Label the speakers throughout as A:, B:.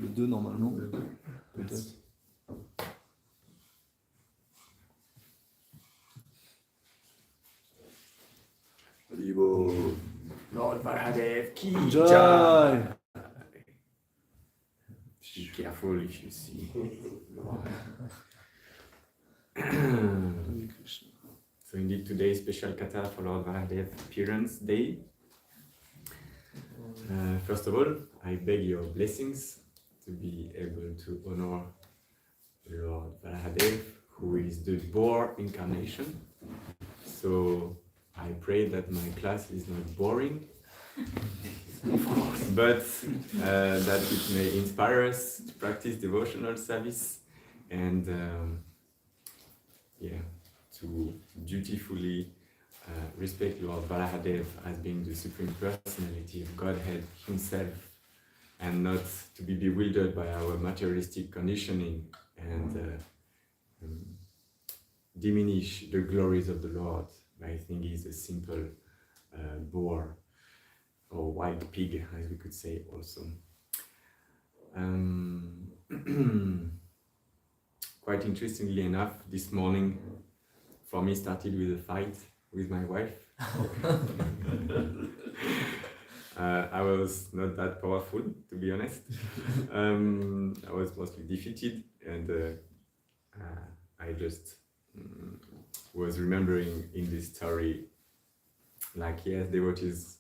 A: Le 2 normalement. Peut-être.
B: Lord Varahadeva ki
A: Jai.
B: jai. Be careful if you see. So indeed today is special katha for Lord Varahadeva appearance day. First of all, I beg your blessings to be able to honor Lord Varahadeva, who is the boar incarnation. So I pray that my class is not boring, of course, but that it may inspire us to practice devotional service and to dutifully respect Lord Varahadeva as being the Supreme Personality of Godhead Himself, and not to be bewildered by our materialistic conditioning and diminish the glories of the Lord by thinking He's a simple boar or wild pig, as we could say also. Quite interestingly enough, this morning for me started with a fight with my wife. I was not that powerful, to be honest. I was mostly defeated, and I just was remembering in this story, like, yes, devotees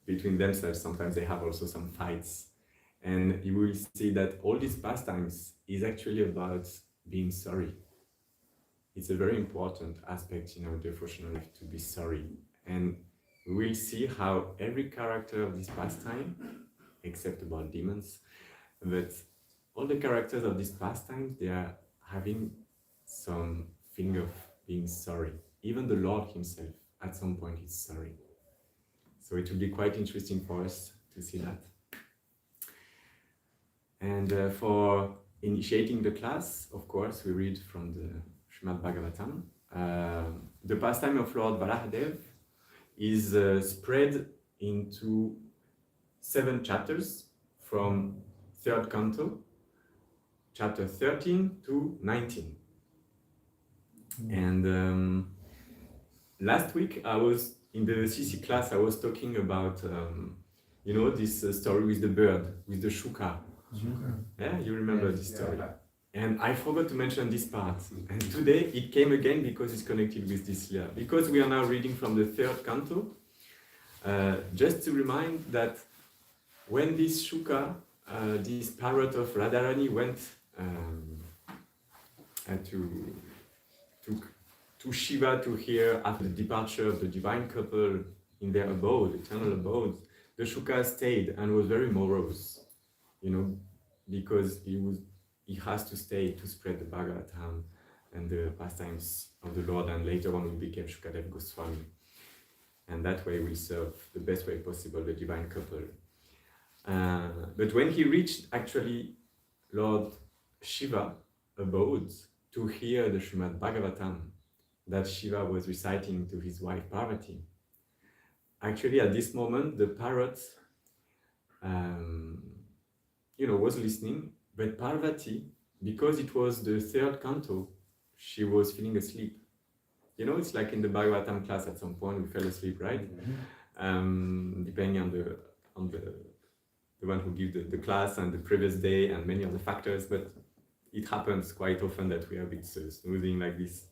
B: between themselves, sometimes they have also some fights. And you will see that all these pastimes is actually about being sorry. It's a very important aspect in our devotional life to be sorry. And we will see how every character of this pastime, except about demons, but all the characters of this pastime, they are having some feeling of being sorry. Even the Lord Himself, at some point, is sorry. So it will be quite interesting for us to see that. And for initiating the class, of course, we read from the Srimad Bhagavatam. The pastime of Lord Varahadeva is spread into 7 chapters from 3rd canto, chapter 13 to 19. And last week I was in the CC class, I was talking about this story with the bird, with the shuka. Yeah, you remember this story. Yeah. And I forgot to mention this part. And today it came again because it's connected with this year. Because we are now reading from the 3rd canto, just to remind that when this shuka, this parrot of Radharani, went to Shiva to hear after the departure of the divine couple in their abode, eternal abode, the shuka stayed and was very morose, because he has to stay to spread the Bhagavatam and the pastimes of the Lord, and later on we became Shukadev Goswami. And that way we serve the best way possible the divine couple. But when he reached actually Lord Shiva abode to hear the Srimad Bhagavatam that Shiva was reciting to his wife Parvati, actually at this moment the parrot was listening, but Parvati, because it was the 3rd canto, she was feeling asleep. It's like in the Bhagavatam class at some point we fell asleep, right? Depending on the one who gives the class and the previous day and many other factors, but it happens quite often that we are a bit snoozing like this.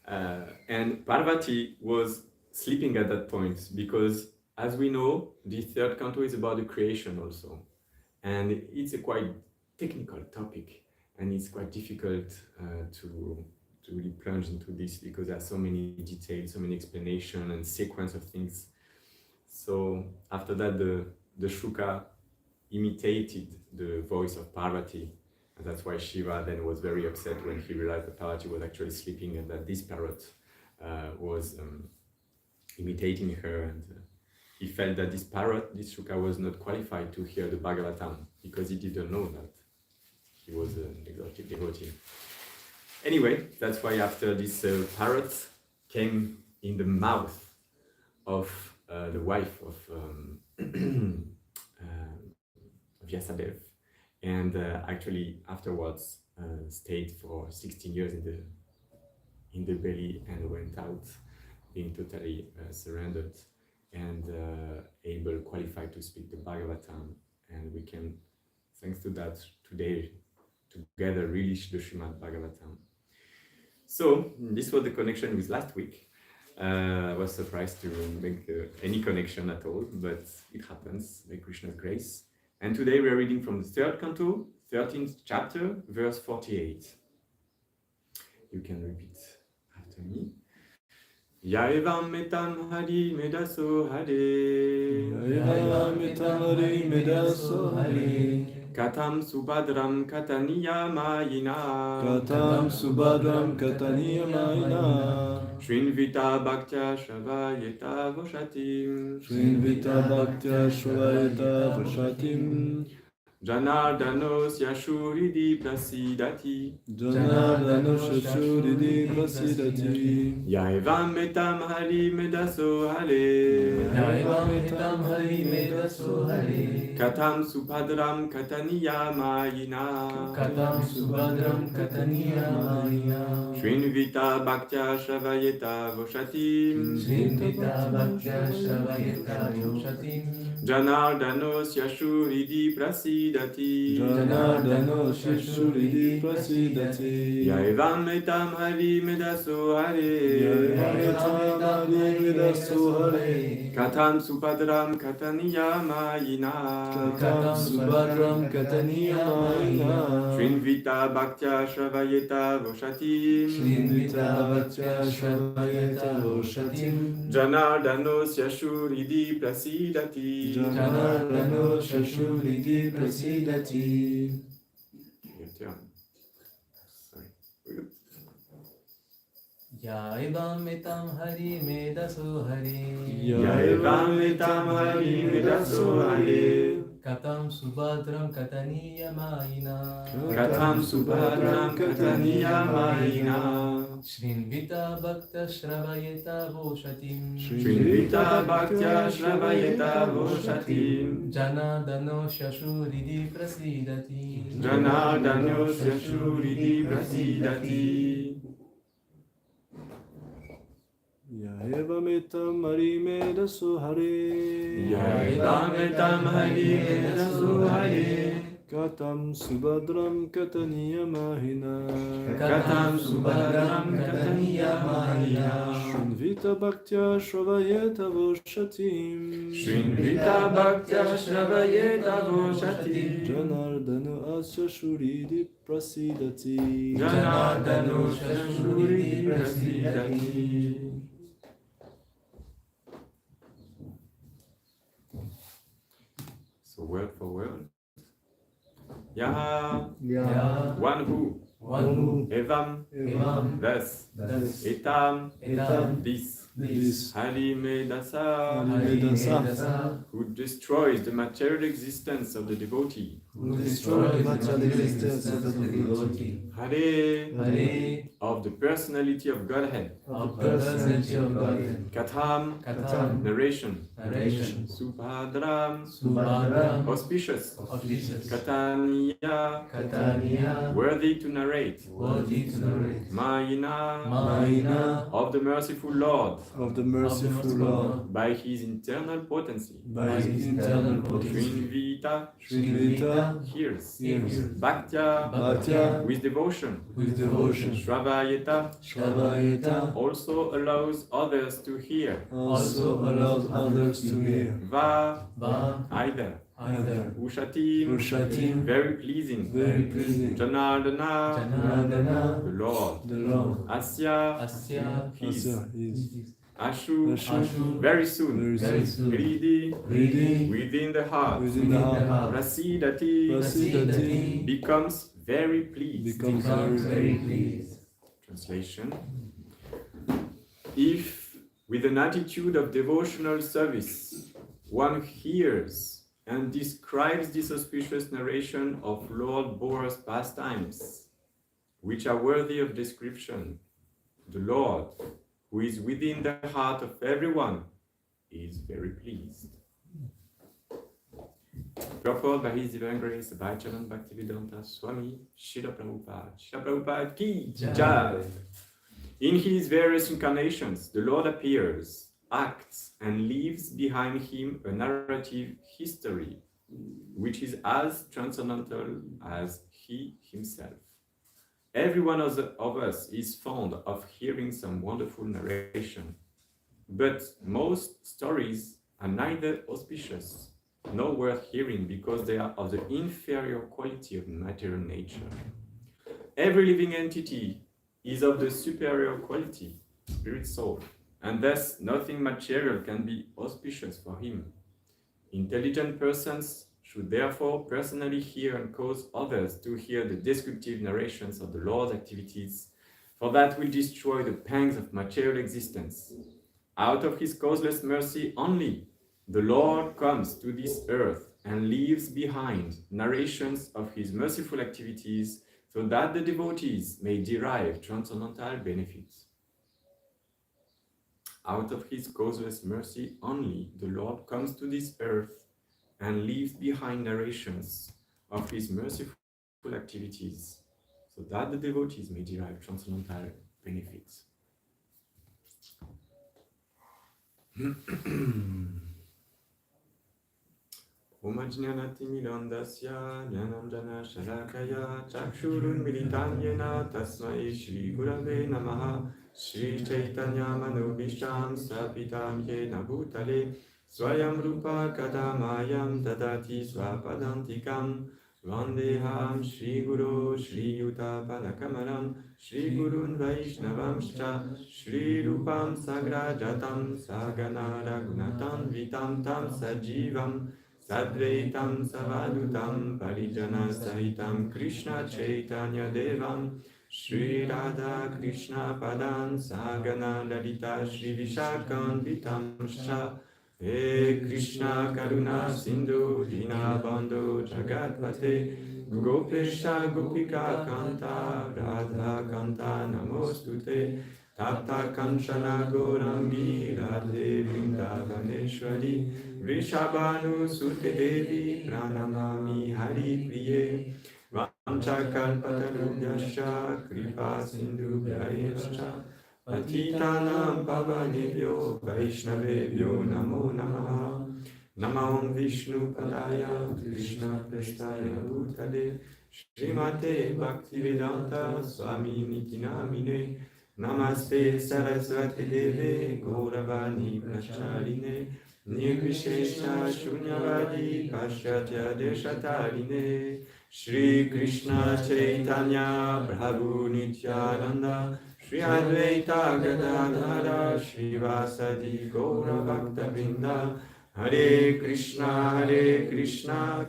B: And Parvati was sleeping at that point because, as we know, the 3rd canto is about the creation also. And it's a quite technical topic, and it's quite difficult to really plunge into this because there are so many details, so many explanations and sequence of things. So after that, the shuka imitated the voice of Parvati, and that's why Shiva then was very upset when he realized that Parvati was actually sleeping and that this parrot was imitating her, and he felt that this parrot, this shuka, was not qualified to hear the Bhagavatam because he didn't know that he was an exalted devotee. Anyway, that's why after this parrot came in the mouth of the wife of Vyasadeva, and actually afterwards stayed for 16 years in the belly and went out, being totally surrendered and able, qualified to speak the Bhagavatam. And we can, thanks to that, today together release the Srimad Bhagavatam. So this was the connection with last week. I was surprised to make any connection at all, but it happens by Krishna's grace. And today we are reading from the third canto, 13th chapter, verse 48. You can repeat after me. Yaivam metam hari medaso hare.
A: Yaivam metam hari medaso hare.
B: Katam subhadram kataniya mayina.
A: Katam subhadram kataniya mayina.
B: Shrinvita bhaktya shavayeta voshatim.
A: Shrinvita bhaktya shravayeta vashatim.
B: Janardanos yashuridi prasidati.
A: Janardanos yashuridi prasidati.
B: Yaivam metam hari medaso hare.
A: Yaivam metam hari medaso hare.
B: Katam subhadram kataniya mayina.
A: Katam subhadram kataniya mayina.
B: Shrinvita bhaktya shavayeta voshatim.
A: Shrinvita bhaktya shravayeta vashatim.
B: Janardanos yashuridi prasidati.
A: Janardanos yashuridi prasidati.
B: Yaivam metam hari medaso hare.
A: Yaivam metam hari medaso hare.
B: Katam subhadram kataniya mayina.
A: Katam subhadram kataniya mayina.
B: Shrinvita bhaktya shravayeta voshatim.
A: Shrinvita bhaktya shravayeta vashatim.
B: Janardanos yashuridi prasidati.
A: Janardanos yashuridi prasidati.
B: Your turn. Sorry.
C: Yaivam metam hari medaso hare.
B: Yaivam metam hari medaso hare.
C: Katam subhadram kataniya mayina.
B: Katam subhadram kataniya mayina.
C: Shrinvita bhakta shravayeta voshatim.
B: Shrinvita bhaktya shravayeta voshatim.
C: Janardano shashuridi prasidati.
B: Janardanos yashuridi prasidati.
A: Yaivam metam hari medaso hare.
B: Yaivam metam hari medaso hare.
A: Katam subhadram kataniya mahina.
B: Katam subhadram kataniya mahina.
A: Shrinvita bhaktya shravayeta vashatim.
B: Shrinvita bhaktya shravayeta voshatim.
A: Janardano asya shuridi prasidati.
B: Janardanos yashuridi prasidati. So word for word. Yaha,
C: Ya.
B: one who,
C: One who.
A: Evam,
C: Evam.
B: thus,
C: Thus.
B: etam,
C: Etam.
B: this,
A: this,
B: Hari Medasa,
A: Medasa,
B: who destroys the material existence of the devotee.
C: Who
A: destroys
C: destroys
A: the
C: the
A: material
C: existence
A: existence
C: of the devotee.
B: Hare,
C: Hare.
B: of the personality of Godhead.
C: Of personality of Godhead.
B: Katham,
C: Katham.
B: narration.
C: Narration.
B: Subhadram,
C: Subhadram.
B: auspicious.
C: Auspicious.
B: Kataniya,
C: Kataniya.
B: worthy to narrate.
C: Worthy to narrate.
B: Mayina,
C: Mayina.
B: of the merciful Lord,
A: of the merciful Lord,
B: by his internal potency.
A: by his internal potency.
B: Srinvita,
A: Srinvita
B: hears.
A: hears.
B: Bhaktya,
A: Bhaktya,
B: with devotion.
A: with devotion.
B: Shravayeta,
A: Shravayeta
B: also allows others to hear.
A: also allows others to hear.
B: Va,
C: Va.
B: either.
C: Either.
B: Ushatim,
A: Ushatim,
B: very pleasing.
A: very pleasing.
B: Janardana,
C: Janardana.
B: the Lord.
A: The Lord,
B: Asya,
C: Asya.
B: his.
A: Asya, is.
B: Ashu,
A: Ashu,
B: very soon.
A: very
C: Very
A: soon.
C: soon.
B: Gridi,
A: Reading
B: within the heart.
A: within the heart.
B: Prasidati,
A: Prasidati
B: becomes very pleased.
A: becomes
C: Becomes
A: very
C: very
A: pleased.
C: pleased.
B: Translation. If, with an attitude of devotional service, one hears and describes this auspicious narration of Lord Bora's pastimes, which are worthy of description, the Lord, who is within the heart of everyone, is very pleased. Purport by His Divine Grace, Bhakti Bhaktivedanta Swami, Srila Prabhupada. Srila Prabhupada ki jai. In his various incarnations, the Lord appears, acts, and leaves behind him a narrative history, which is as transcendental as he himself. Every one of us is fond of hearing some wonderful narration, but most stories are neither auspicious nor worth hearing because they are of the inferior quality of material nature. Every living entity is of the superior quality, spirit soul, and thus nothing material can be auspicious for him. Intelligent persons should therefore personally hear and cause others to hear the descriptive narrations of the Lord's activities, for that will destroy the pangs of material existence. Out of his causeless mercy only, the Lord comes to this earth and leaves behind narrations of his merciful activities so that the devotees may derive transcendental benefits. Out of his causeless mercy only, the Lord comes to this earth and leaves behind narrations of his merciful activities so that the devotees may derive transcendental benefits. Om Ajnanati Milandasya Jnanandana Shalakaya Chakshurun Militam Yena Tasmai Shri Gurave Namaha Shri Chaitanya Manubhishtam Sapitam Yena Bhutale Swayam Rupa Kadamayam Dadati Swapadantikam Vandeham Shri Guru Shri Yuta Palakamalam Shri Gurun Vaishnavamscha Shri Rupam Sagrajatam Sagana Raghunatam Vitam Tam Sajivam Sadvaitam Savadutam Parijana Sahitam Krishna Chaitanya Devam Shri Radha Krishna Padan Sagana Lalita Shri Vishakan Vitamsha He Krishna Karuna Sindhu Dina Bandhu Jagatpate Gopesha Gopika Kanta Radha Kanta Namostute Tapta Kanchana Gorangi Radhe Vrindavaneshwari Vrishabhanu Sute Devi Pranamami Hari Priye Vanchakalpatarubhyascha Kripa Sindhu Vyayascha Patitanam Pavanebhyo Vaishnavebhyo Namo Namaha Namaham Vishnu Padaya Krishna Prestaya Bhutale Srimate Bhaktivedanta Swami Niti Namine Namaste Sarasvati Deve Gauravani Pracharine Nirvishesha Shunyavadi Paschatya Deshatarine Shri Krishna Chaitanya Prabhu Nityananda Shri Advaita Gadadhara Shri Vasadi Gaura Bhakta Vrinda Hare Krishna Krishna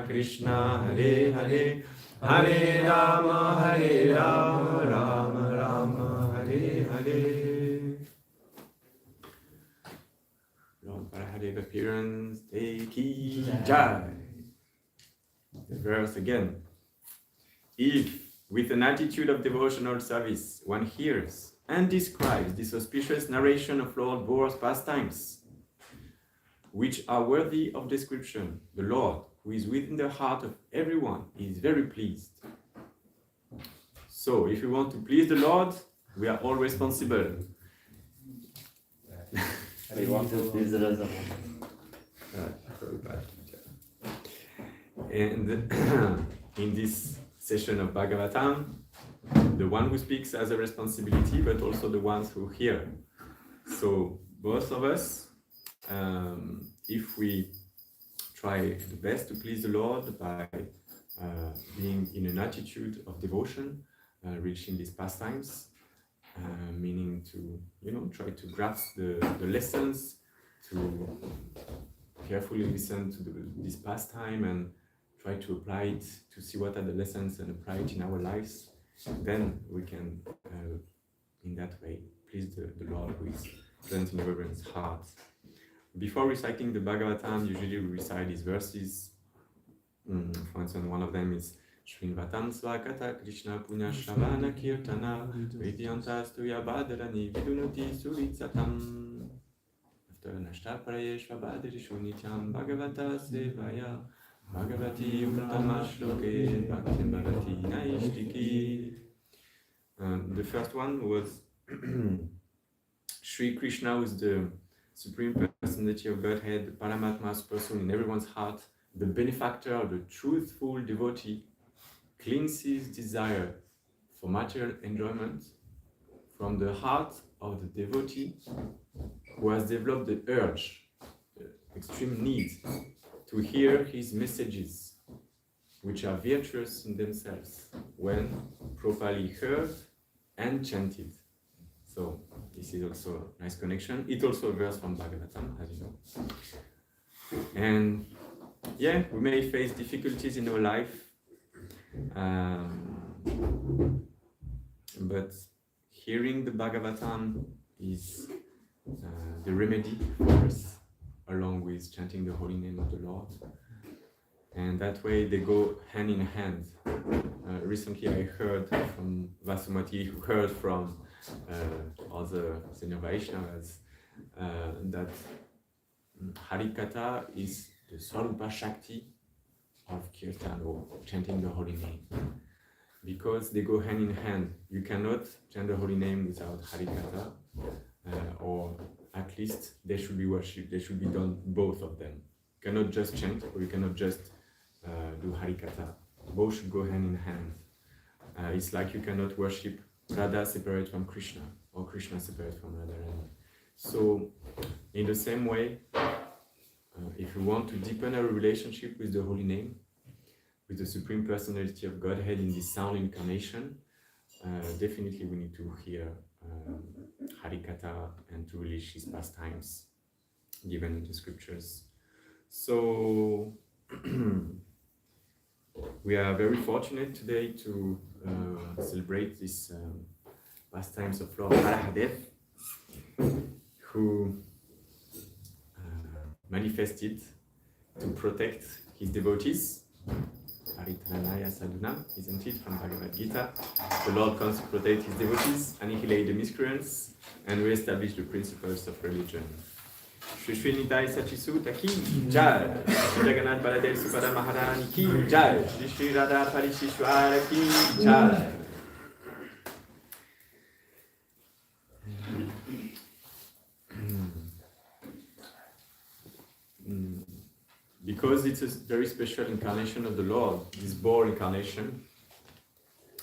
B: Krishna Hare Hare Hare Rama Rama Rama Hare Hare. Lord Varahadeva appearance, Ki Jai. The verse again. If, with an attitude of devotional service, one hears and describes this auspicious narration of Lord Bore's pastimes, which are worthy of description, the Lord, who is within the heart of everyone, is very pleased. So, if we want to please the Lord, we are all responsible.
C: We want to please the Lord.
B: And in this session of Bhagavatam, the one who speaks has a responsibility, but also the ones who hear. So both of us, if we try the best to please the Lord by being in an attitude of devotion, reaching these pastimes, meaning to, try to grasp the lessons, to carefully listen to this pastime and try to apply it, to see what are the lessons and apply it in our lives, then we can, in that way, please the Lord who is present in everyone's heart. Before reciting the Bhagavatam, usually we recite these verses. For instance, one of them is Shrinvatam Svakata Krishna Punya Shravana Kirtana Vidyantas Tuya Badarani Vidunuti Suritsatam. After Nashtaparayeshva Badarishu Nityam Bhagavata Sevaya Bhagavati Uttama Shloke Bhakti Bhavati Naishtiki. The first one was Sri Krishna, who is the Supreme Personality of Godhead, the Paramatma Super in everyone's heart, the benefactor, the truthful devotee, cleanses desire for material enjoyment from the heart of the devotee who has developed the urge, the extreme need to hear his messages, which are virtuous in themselves when properly heard and chanted. So this is also a nice connection. It's also a verse from Bhagavatam, as you know. And yeah, we may face difficulties in our life, but hearing the Bhagavatam is the remedy for us, along with chanting the holy name of the Lord. And that way they go hand in hand. Recently I heard from Vasumati, who heard from other senior Vaishnavas, that Hare Katha is the Swarupa Shakti of Kirtan, or chanting the holy name. Because they go hand in hand. You cannot chant the holy name without Hare Katha, or at least they should be worshipped. They should be done, both of them. You cannot just chant, or you cannot just do Hare Katha. Both should go hand in hand. It's like you cannot worship Radha separate from Krishna, or Krishna separate from Radha. So, in the same way, if you want to deepen our relationship with the holy name, with the Supreme Personality of Godhead in this sound incarnation, definitely we need to hear Hare Katha and to relish his pastimes given in the scriptures. So we are very fortunate today to celebrate these pastimes of Lord Varahadeva, who manifested to protect his devotees. Paritanaya sadhunam, isn't it, from Bhagavad Gita? The Lord comes to protect his devotees, annihilate the miscreants, and re-establish the principles of religion. Shri Shri Nitai Sachisu Taki Jai, Shri Jagannath Baladev Supada Maharani Ki Jai, Shri Shri Radha Parisisvara Ki Jai. Because it's a very special incarnation of the Lord, this boar incarnation,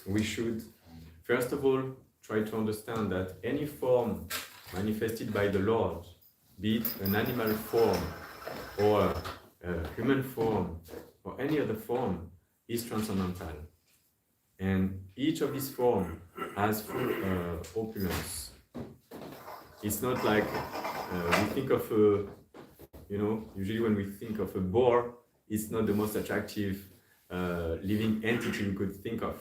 B: we should, first of all, try to understand that any form manifested by the Lord, be it an animal form or a human form or any other form, is transcendental. And each of these forms has full opulence. It's not like we think of a, usually when we think of a boar, it's not the most attractive living entity we could think of,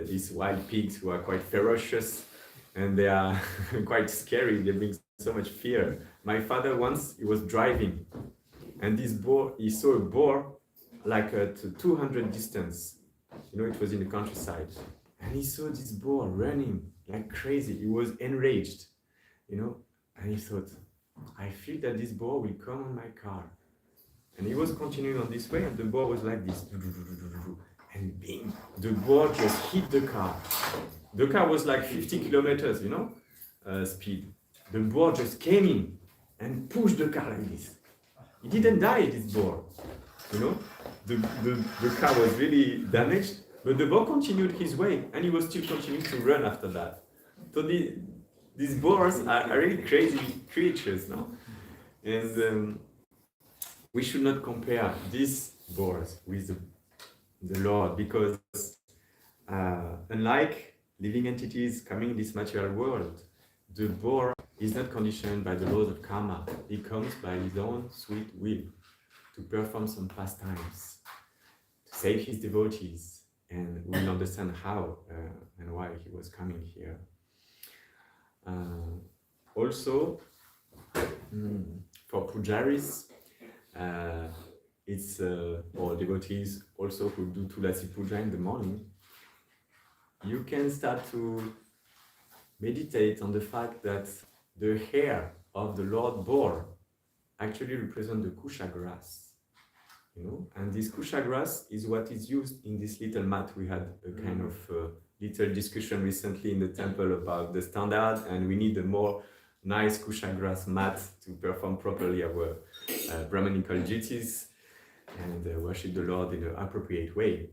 B: these wild pigs who are quite ferocious and they are quite scary, they bring so much fear. My father once, he was driving and this boar, he saw a boar like at 200 distance, it was in the countryside, and he saw this boar running like crazy. He was enraged, and he thought, I feel that this boar will come on my car. And he was continuing on this way, and the boar was like this. And bing, the boar just hit the car. The car was like 50 kilometers, speed. The boar just came in and pushed the car like this. He didn't die, this boar. The car was really damaged, but the boar continued his way, and he was still continuing to run after that. So these boars are really crazy creatures, no? And we should not compare these boars with the Lord, because unlike living entities coming in this material world, the boar is not conditioned by the laws of karma. He comes by his own sweet will to perform some pastimes, to save his devotees, and we will understand how and why he was coming here. Also, for pujaris, it's or devotees also who do Tulasi Puja in the morning, you can start to meditate on the fact that the hair of the Lord boar actually represents the kusha grass. you know. And this kusha grass is what is used in this little mat. We had a kind of little discussion recently in the temple about the standard, and we need a more nice kusha grass mat to perform properly our Brahmanical duties and worship the Lord in an appropriate way.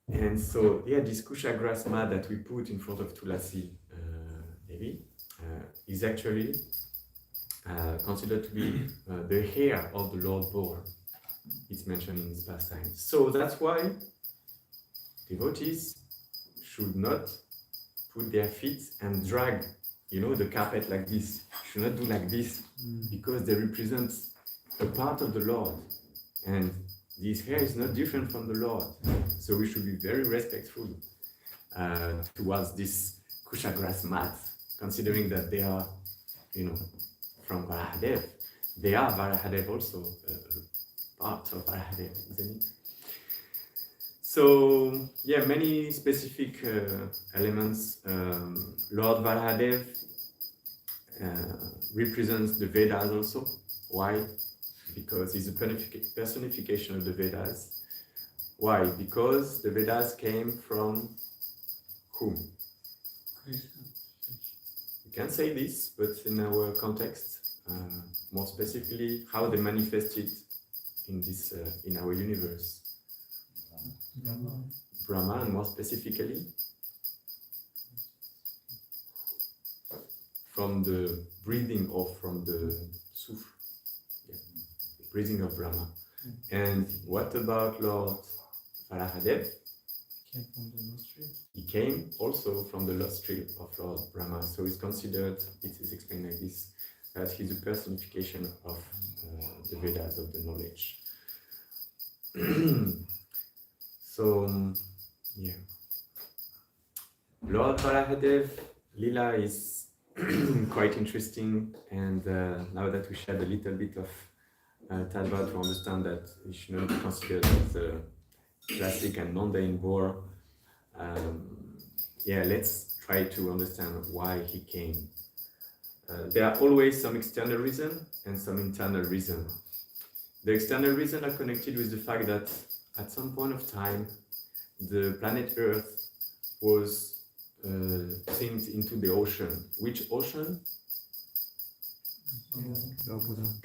B: And so, yeah, this kusha grass mat that we put in front of Tulasi Devi is actually considered to be the hair of the Lord Boar. It's mentioned in this pastime. So that's why devotees should not put their feet and drag, you know, the carpet like this. Should not do like this, because they represent a part of the Lord. And this hair is not different from the Lord. So we should be very respectful towards this kusha grass mat, considering that they are, you know, from Varahadeva. They are Varahadeva also, part of Varahadeva, isn't it? So, yeah, many specific elements. Lord Varahadeva represents the Vedas also. Why? Because he's a personification of the Vedas. Why? Because the Vedas came from whom?
A: Krishna.
B: We can say this, but in our context, more specifically, how they manifested in this in our universe. Brahma, and more specifically, from the breathing or from the suf, breathing of Brahma. And what about Lord Varahadeva?
A: Came from the nostril.
B: He came also from the nostril of Lord Brahma. So it's considered, it is explained like this, that he's a personification of the Vedas, of the knowledge. So, yeah. Lord Varahadeva Lila is quite interesting, and now that we shared a little bit of Tadva to understand that we should not be considered as a classic and mundane boar, yeah, let's try to understand why he came. There are always some external reason and some internal reason. The external reason are connected with the fact that at some point of time, the planet Earth was sink into the ocean. Which ocean?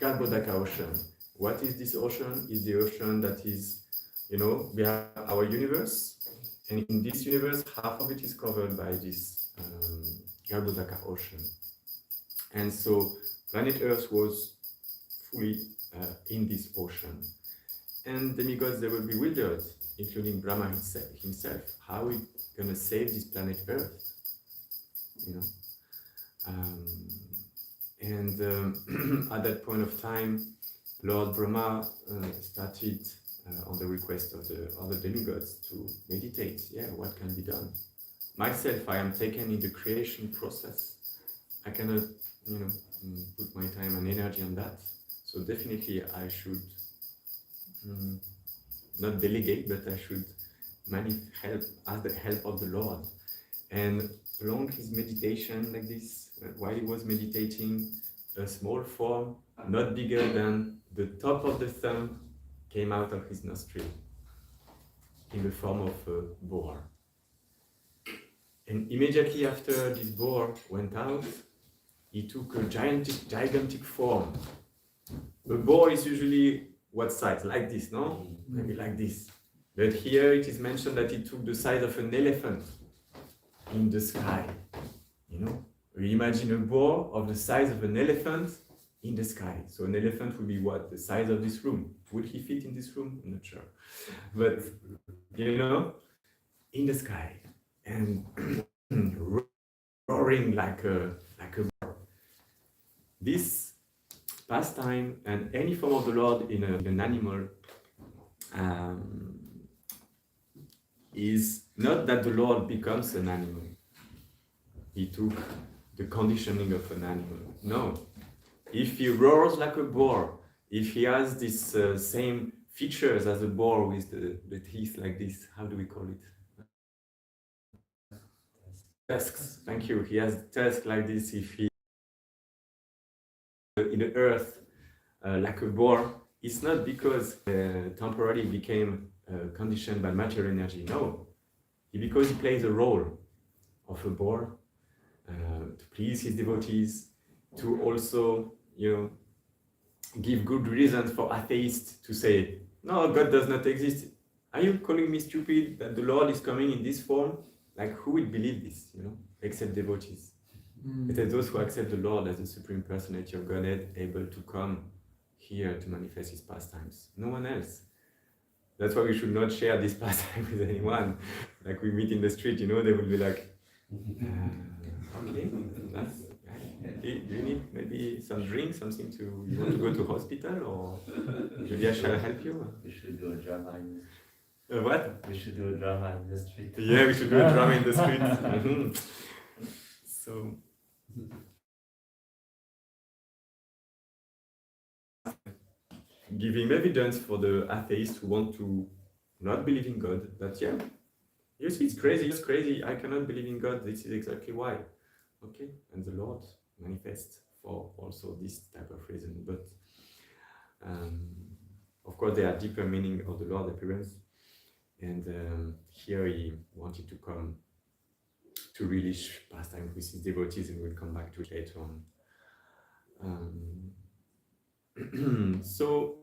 B: Garbhodaka ocean. What is this ocean? Is the ocean that is, you know, we have our universe, and in this universe, half of it is covered by this Garbhodaka ocean. And so planet Earth was fully in this ocean. And demigods, they were bewildered, including Brahma himself. How are we going to save this planet Earth? You know? At that point of time, Lord Brahma started, on the request of the other demigods, to meditate. Yeah, what can be done? Myself, I am taken in the creation process. I cannot, you know, put my time and energy on that. So definitely I should not delegate, but I should ask the help of the Lord. And along his meditation like this, while he was meditating, a small form, not bigger than the top of the thumb, came out of his nostril in the form of a boar. And immediately after this boar went out, he took a gigantic form. A boar is usually what size? Like this, no? Maybe like this. But here it is mentioned that he took the size of an elephant in the sky. You know? We imagine a boar of the size of an elephant in the sky. So an elephant would be what? The size of this room. Would he fit in this room? I'm not sure. But, you know, in the sky. And roaring like a boar. This pastime and any form of the Lord in an animal is not that the Lord becomes an animal. He took the conditioning of an animal. No. If he roars like a boar, if he has this same features as a boar with the teeth like this, how do we call it? Tusks. Thank you. He has tusks like this. If he in the earth like a boar, it's not because temporarily became conditioned by material energy. No, because he plays a role of a boar to please his devotees, to also, give good reasons for atheists to say, no, God does not exist. Are you calling me stupid that the Lord is coming in this form? Like, who would believe this, except devotees? It is those who accept the Lord as the Supreme Personality of Godhead, able to come here to manifest his pastimes. No one else. That's why we should not share this pastime with anyone. Like we meet in the street, they will be like, okay, that's, do you need maybe some drink, something to, you want to go to hospital, or Julia, shall I help you?
C: We should do a drama in the street.
B: What?
C: We should do a drama in the street.
B: Yeah, we should do a drama in the street. Mm-hmm. So, giving evidence for the atheists who want to not believe in God, that you see, it's crazy, I cannot believe in God, this is exactly why. Okay, and the Lord manifests for also this type of reason, but of course there are deeper meaning of the Lord appearance, and here he wanted to come to relish pastime with his devotees, and we'll come back to it later on. So,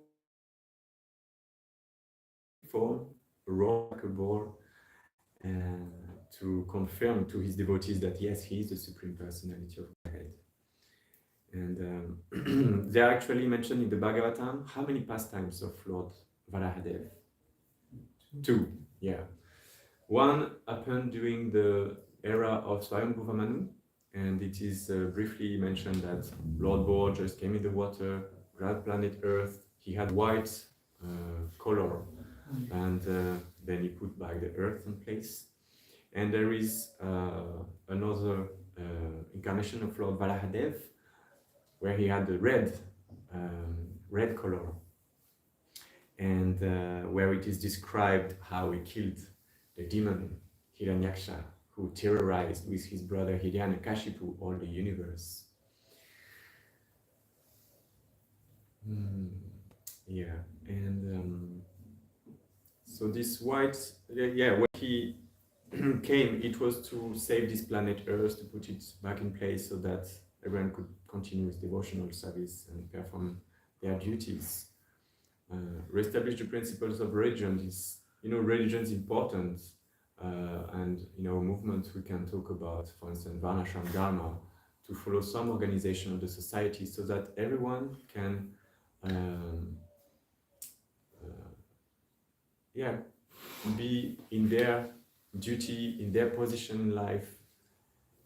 B: for a remarkable to confirm to his devotees that yes, he is the Supreme Personality of Godhead. And they are actually mentioned in the Bhagavatam. How many pastimes of Lord Varahadeva? 2, yeah. One happened during the era of Swayambhuva Manu, and it is briefly mentioned that Lord Boar just came in the water, grabbed planet Earth, he had white color, and then he put back the earth in place. And there is another incarnation of Lord Varahadeva, where he had the red color, and where it is described how he killed the demon Hiranyaksha, who terrorized with his brother Hiranyakashipu all the universe. Yeah, and so this white, when he came, it was to save this planet Earth, to put it back in place so that everyone could continue with devotional service and perform their duties. Reestablish the principles of religion. Is, religion's important, and movements we can talk about, for instance, Varnashram Dharma, to follow some organization of the society so that everyone can be in their duty, in their position in life,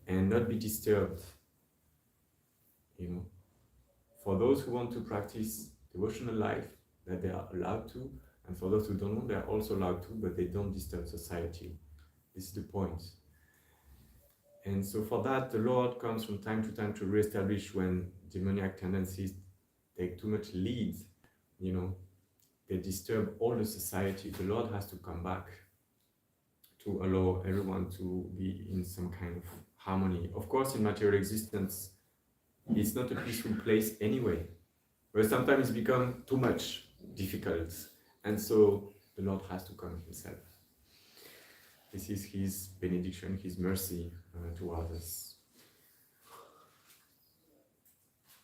B: and not be disturbed. For those who want to practice devotional life, that they are allowed to, and for those who don't want, they are also allowed to, but they don't disturb society. This is the point. And so for that, the Lord comes from time to time to reestablish when demoniac tendencies take too much lead, they disturb all the society. The Lord has to come back to allow everyone to be in some kind of harmony. Of course, in material existence, it's not a peaceful place anyway, but sometimes it's become too much difficult, and so the Lord has to come himself. This is his benediction, his mercy towards us.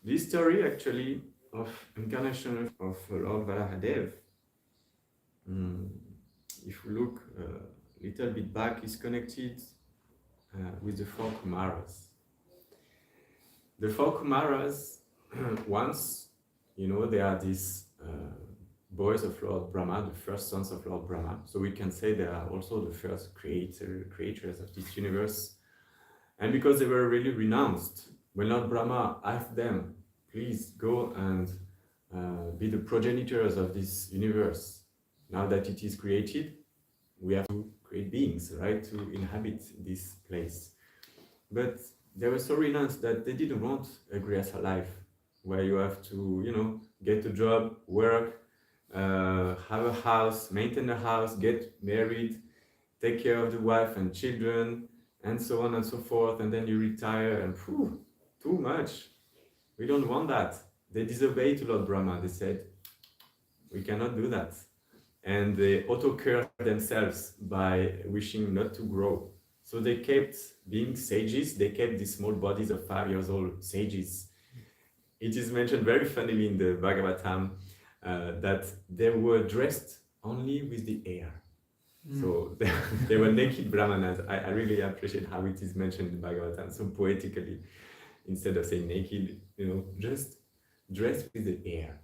B: This story actually of incarnation of Lord Varahadeva, if we look a little bit back, is connected with the 4 Kumaras. The 4 Kumaras, once, they are these boys of Lord Brahma, the first sons of Lord Brahma. So we can say they are also the first creators of this universe. And because they were really renounced, when Lord Brahma asked them, please go and be the progenitors of this universe. Now that it is created, we have to create beings, right, to inhabit this place. But they were so renounced that they didn't want a grihastha life, where you have to, get a job, work, have a house, maintain a house, get married, take care of the wife and children, and so on and so forth, and then you retire, and too much. We don't want that. They disobeyed to Lord Brahma. They said, We cannot do that. And they auto-curse themselves by wishing not to grow. So they kept being sages, they kept these small bodies of 5 years old sages. It is mentioned very funnily in the Bhagavatam that they were dressed only with the air. So they were naked brahmanas. I really appreciate how it is mentioned in Bhagavatam so poetically. Instead of saying naked, just dressed with the air.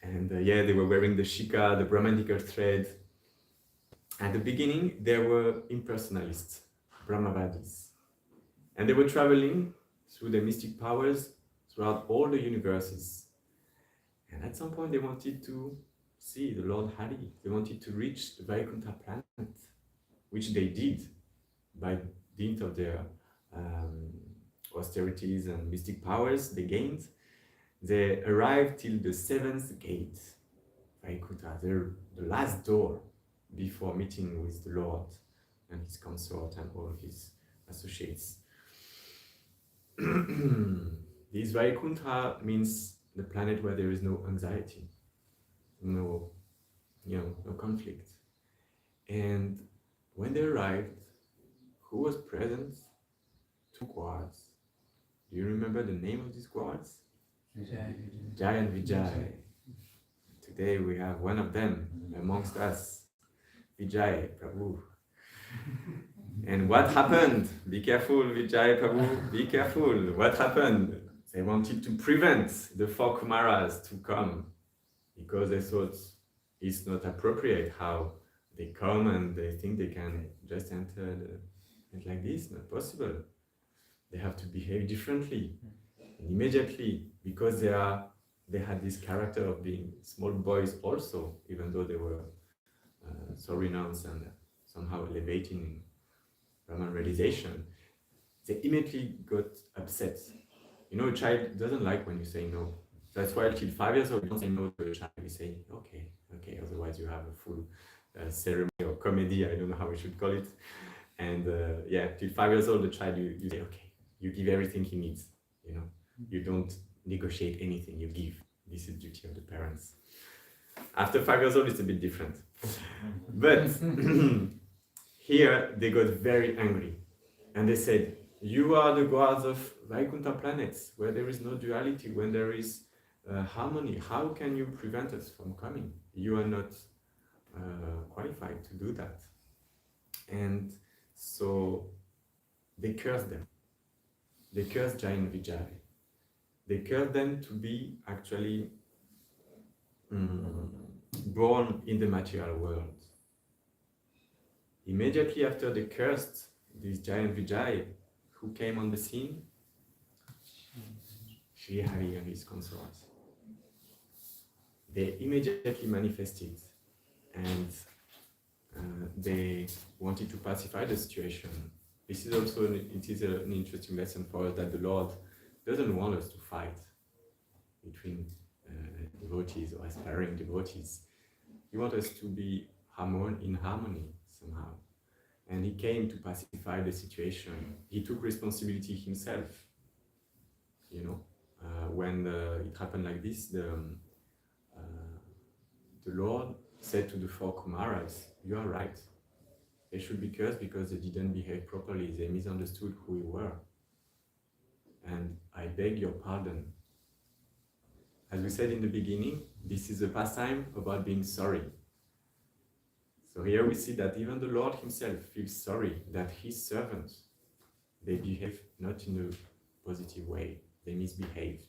B: And they were wearing the shika, the Brahmanical thread. At the beginning, they were impersonalists, Brahmavadis. And they were traveling through their mystic powers throughout all the universes. And at some point, they wanted to see the Lord Hari. They wanted to reach the Vaikuntha planet, which they did by dint of their austerities and mystic powers they gained. They arrived till the 7th gate, Vaikuntha, the last door before meeting with the Lord and his consort and all his associates. This Vaikuntha means the planet where there is no anxiety, no conflict. And when they arrived, who was present? 2 guards. Do you remember the name of these guards? Jai and Vijay. Today we have one of them amongst us, Vijay Prabhu. And what happened? Be careful, Vijay Prabhu, be careful. What happened? They wanted to prevent the 4 Kumaras to come because they thought it's not appropriate how they come and they think they can just enter and like this, not possible. They have to behave differently. And immediately, because they had this character of being small boys also, even though they were so renounced and somehow elevating in Brahman realization, they immediately got upset. A child doesn't like when you say no. That's why till 5 years old, you don't say no to a child. You say, okay, otherwise you have a full ceremony or comedy, I don't know how we should call it. And till 5 years old, the child, you say, okay, you give everything he needs, You don't negotiate anything, you give. This is duty of the parents. After 5 years old, it's a bit different. But here, they got very angry. And they said, you are the gods of Vaikuntha planets, where there is no duality, when there is harmony. How can you prevent us from coming? You are not qualified to do that. And so they cursed them. They cursed Jai and Vijay. They cursed them to be actually born in the material world. Immediately after they cursed these Jai and Vijay, who came on the scene? Sri Hari and his consorts. They immediately manifested and they wanted to pacify the situation. This is also an interesting lesson for us, that the Lord doesn't want us to fight between devotees or aspiring devotees. He wants us to be in harmony somehow. And he came to pacify the situation. He took responsibility himself. When it happened like this, the Lord said to the 4 Kumaras, you are right. They should be cursed because they didn't behave properly. They misunderstood who we were. And I beg your pardon. As we said in the beginning, this is a pastime about being sorry. So here we see that even the Lord himself feels sorry that his servants, they behave not in a positive way. They misbehaved.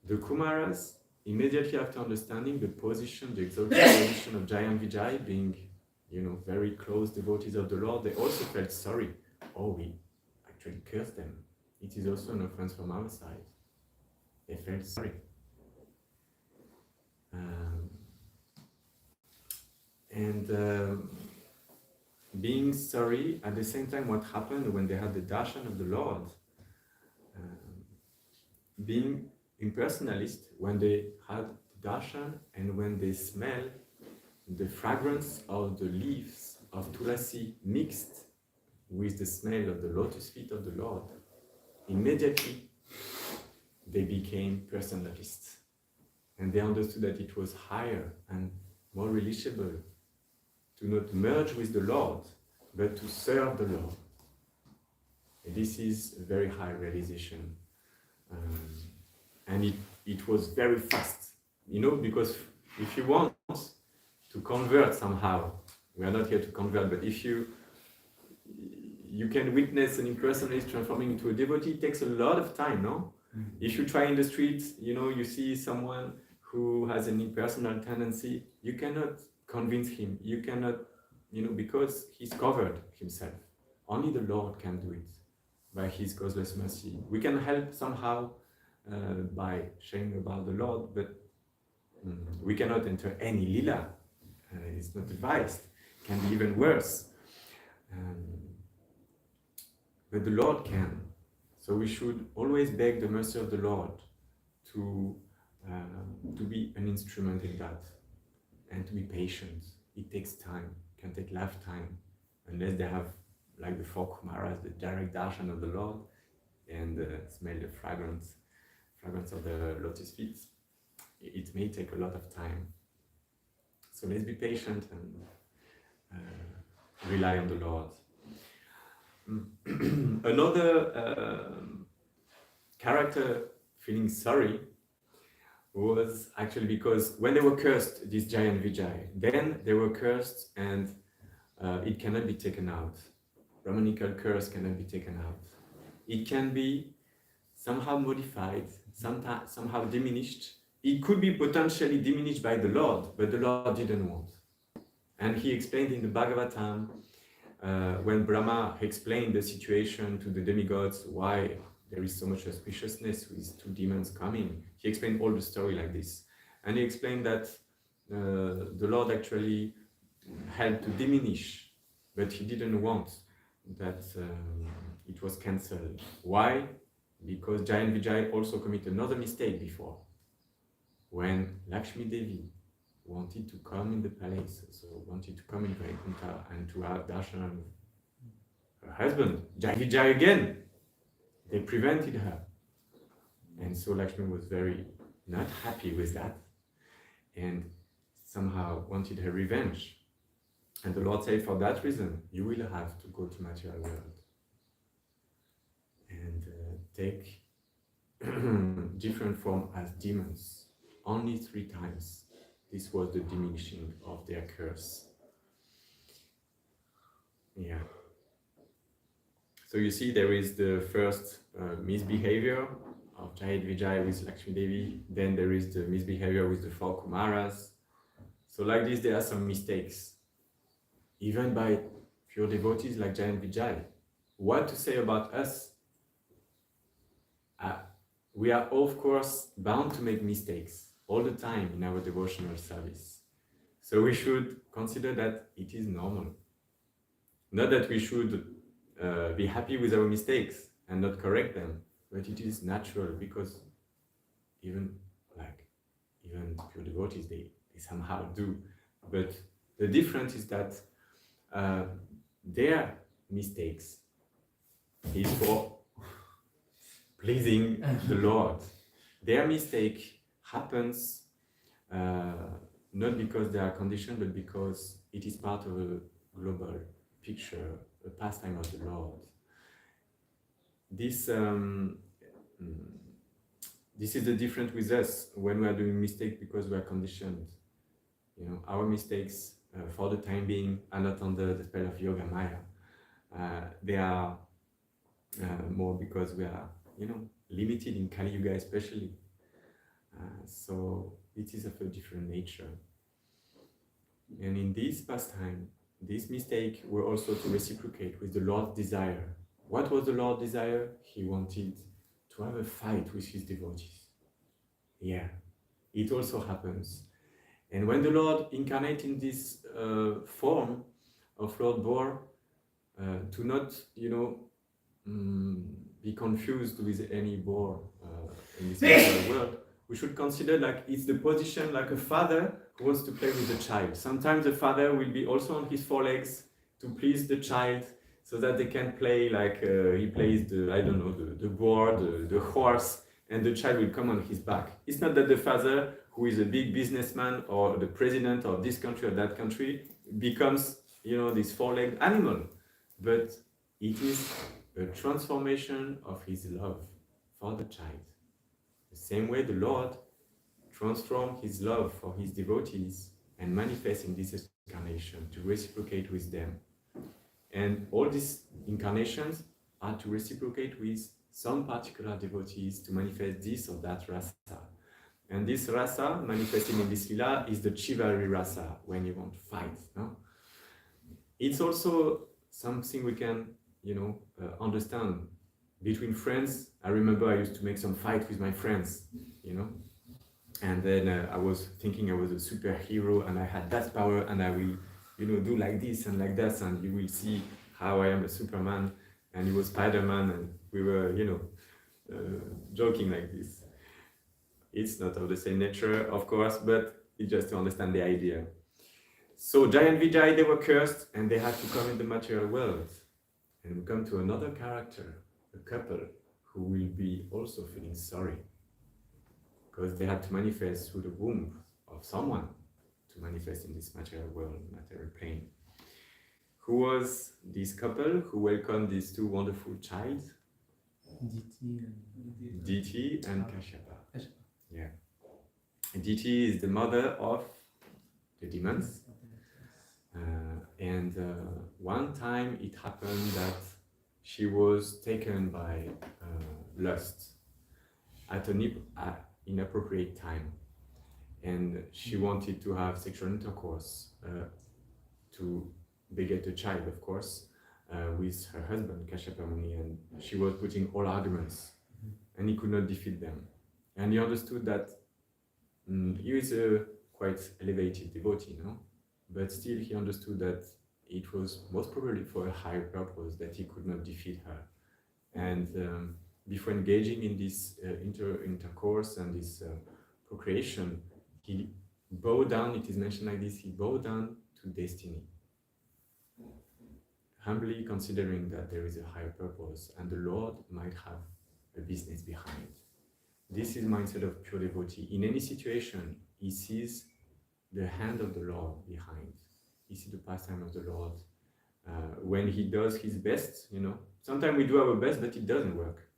B: The Kumaras, immediately after understanding the position, the exalted position of Jai and Vijay, being very close devotees of the Lord, they also felt sorry. Oh, we actually cursed them. It is also an offense from our side. They felt sorry. Being sorry, at the same time, what happened when they had the darshan of the Lord, being impersonalist, when they had the darshan and when they smell the fragrance of the leaves of tulasi mixed with the smell of the lotus feet of the Lord, immediately they became personalists. And they understood that it was higher and more reachable to not merge with the Lord, but to serve the Lord. And this is a very high realization. And it was very fast, because if you want to convert somehow, we are not here to convert, but if you can witness an impersonalist transforming into a devotee, it takes a lot of time, no? Mm-hmm. If you try in the streets, you see someone who has an impersonal tendency, you cannot convince him, you cannot, because he's covered himself. Only the Lord can do it by his causeless mercy. We can help somehow by sharing about the Lord, but we cannot enter any lila. It's not advised. It can be even worse. But the Lord can. So we should always beg the mercy of the Lord to be an instrument in that, and to be patient. It takes time. It can take lifetime, unless they have, like the four Kumaras, the direct darshan of the Lord, and smell the fragrance of the lotus feet. It may take a lot of time. So let's be patient and rely on the Lord. Another character feeling sorry was actually because when they were cursed, this giant Vijay, then they were cursed and it cannot be taken out. Brahmanical curse cannot be taken out. It can be somehow modified, somehow diminished. It could be potentially diminished by the Lord, but the Lord didn't want. And he explained in the Bhagavatam, when Brahma explained the situation to the demigods, why there is so much auspiciousness with two demons coming. He explained all the story like this. And he explained that the Lord actually helped to diminish, but he didn't want that it was cancelled. Why? Because Giant Vijay also committed another mistake before. When Lakshmi Devi wanted to come in the palace, so wanted to come in Vaikuntha and to have darshan of her husband, Giant Vijay again, they prevented her. And so Lakshmi was very not happy with that and somehow wanted her revenge. And the Lord said, for that reason, you will have to go to material world and take different form as demons. Only 3 times. This was the diminishing of their curse. Yeah. So you see, there is the first misbehavior of Jayat Vijay with Lakshmi Devi. Then there is the misbehavior with the 4 Kumaras. So like this, there are some mistakes. Even by pure devotees like Jayat Vijay. What to say about us? We are, of course, bound to make mistakes all the time in our devotional service. So we should consider that it is normal. Not that we should be happy with our mistakes and not correct them, but it is natural because even pure devotees, they somehow do. But the difference is that their mistakes is for pleasing the Lord. Their mistake happens not because they are conditioned, but because it is part of a global picture, a pastime of the Lord. This is the difference with us when we are doing mistakes because we are conditioned. Our mistakes for the time being are not under the spell of Yoga Maya. They are more because we are, limited in Kali Yuga especially. So it is of a different nature. And in this pastime, this mistake were also to reciprocate with the Lord's desire. What was the Lord's desire? He wanted to have a fight with his devotees. Yeah, it also happens. And when the Lord incarnated in this form of Lord Boar, to not, be confused with any boar in this material world, we should consider like it's the position like a father who wants to play with the child. Sometimes the father will be also on his 4 legs to please the child so that they can play like he plays the boar, the horse, and the child will come on his back. It's not that the father who is a big businessman or the president of this country or that country becomes, this four-legged animal. But it is a transformation of his love for the child. The same way the Lord transformed his love for his devotees and manifests in this incarnation to reciprocate with them. And all these incarnations are to reciprocate with some particular devotees to manifest this or that rasa. And this rasa manifesting in this lila is the chivalry rasa, when you want to fight. No? It's also something we can, understand between friends. I remember I used to make some fight with my friends, and then I was thinking I was a superhero and I had that power and I will, do like this and like that, and you will see how I am a Superman and he was Spider-Man, and we were, joking like this. It's not of the same nature, of course, but it's just to understand the idea. So Jai and Vijay, they were cursed and they had to come in the material world. And we come to another character, a couple who will be also feeling sorry because they had to manifest through the womb of someone to manifest in this material world, material plane. Who was this couple who welcomed these two wonderful child? Diti and Kashyapa. Yeah. Diti is the mother of the demons. And one time it happened that she was taken by lust at an inappropriate time, and she wanted to have sexual intercourse to beget a child, of course, with her husband Kashyapa Muni, and she was putting all arguments, and he could not defeat them. And he understood that he is a quite elevated devotee, but still he understood that it was most probably for a higher purpose that he could not defeat her. And before engaging in this intercourse and this procreation, he bowed down, it is mentioned like this, he bowed down to destiny, humbly considering that there is a higher purpose and the Lord might have a business behind. This is mindset of pure devotee. In any situation, he sees the hand of the Lord behind. He sees the pastime of the Lord. When he does his best, sometimes we do our best, but it doesn't work.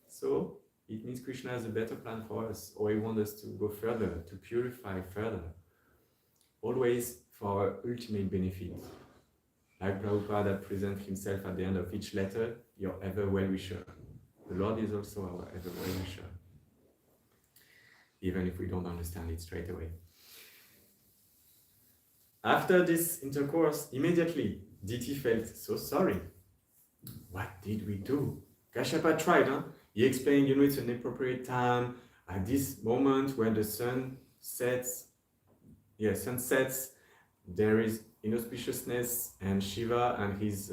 B: So it means Krishna has a better plan for us, or he wants us to go further, to purify further, always for our ultimate benefit. Like Prabhupada presents himself at the end of each letter, your ever well-wisher. The Lord is also our ever well-wisher, even if we don't understand it straight away. After this intercourse, immediately, Diti felt so sorry. What did we do? Kashyapa tried, He explained, it's an appropriate time, at this moment when the sun sets, there is inauspiciousness, and Shiva and his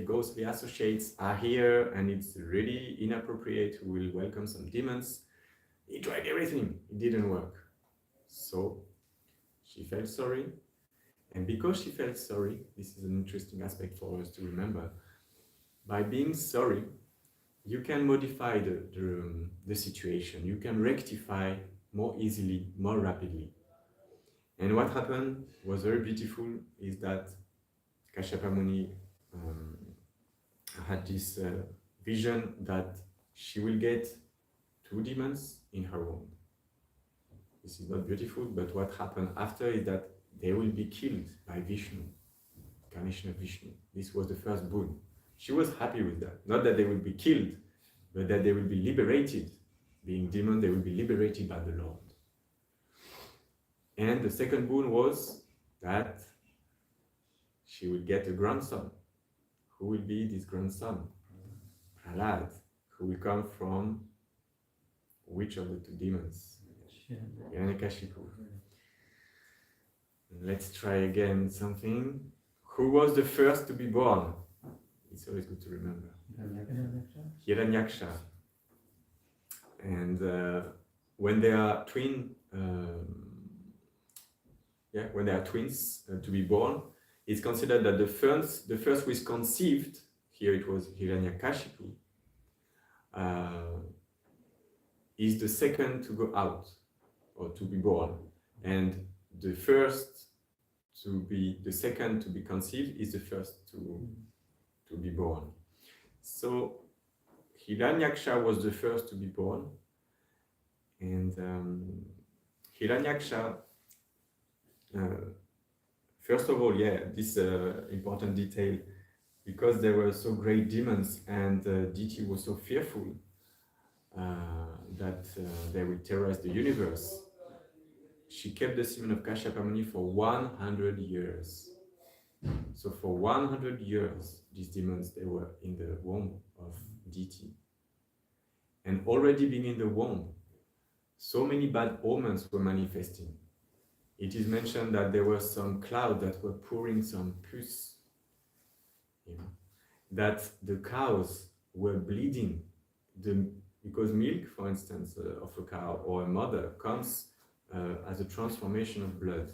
B: ghostly associates are here, and it's really inappropriate. We will welcome some demons. He tried everything, it didn't work. So she felt sorry. And because she felt sorry, this is an interesting aspect for us to remember. By being sorry, you can modify the situation. You can rectify more easily, more rapidly. And what happened was very beautiful is that Kashyapa Muni had this vision that she will get 2 demons in her womb. This is not beautiful, but what happened after is that they will be killed by Vishnu, incarnation of Vishnu. This was the first boon. She was happy with that. Not that they will be killed, but that they will be liberated. Being demons, they will be liberated by the Lord. And the second boon was that she will get a grandson. Who will be this grandson? Prahlad, who will come from which of the 2 demons? Hiranyakashipu. Let's try again something. Who was the first to be born? It's always good to remember. Hiranyaksha. And when they are twins to be born, it's considered that the first who is conceived, here it was Hiranyakashipu, is the second to go out. or to be born, and the second to be conceived is the first to be born. So Hiranyaksha was the first to be born, and Hiranyaksha, first of all, this important detail, because there were so great demons and deity was so fearful that they would terrorize the universe. She kept the semen of Kashyapa Muni for 100 years. So for 100 years, these demons, they were in the womb of deity. And already being in the womb, so many bad omens were manifesting. It is mentioned that there were some clouds that were pouring some pus, that the cows were bleeding. Because milk, for instance, of a cow or a mother comes as a transformation of blood.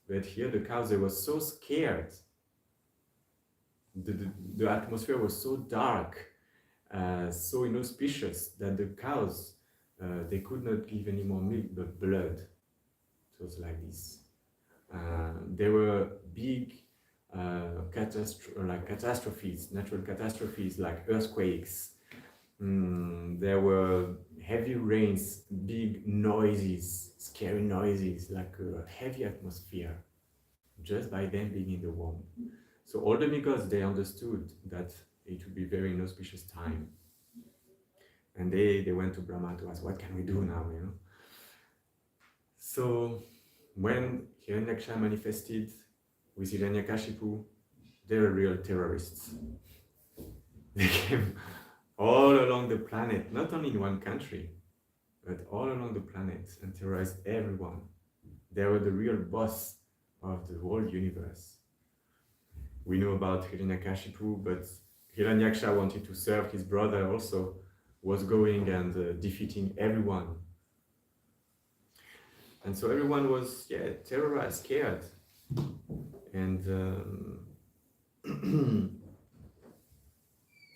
B: But here the cows, they were so scared. The atmosphere was so dark, so inauspicious, that the cows, they could not give any more milk but blood. It was like this. There were big catastrophes, natural catastrophes like earthquakes. There were heavy rains, big noises, scary noises, like a heavy atmosphere, just by them being in the womb. So all the demigods, they understood that it would be very inauspicious time. And they went to Brahma to ask, what can we do now, So when Hiranyaksha manifested with Hiranyakashipu, they were real terrorists. They came all along the planet, not only in one country, but all along the planet, and terrorized everyone. They were the real boss of the whole universe. We know about Hiranyakashipu, but Hiranyaksha wanted to serve his brother also, was going and defeating everyone. And so everyone was, terrorized, scared. And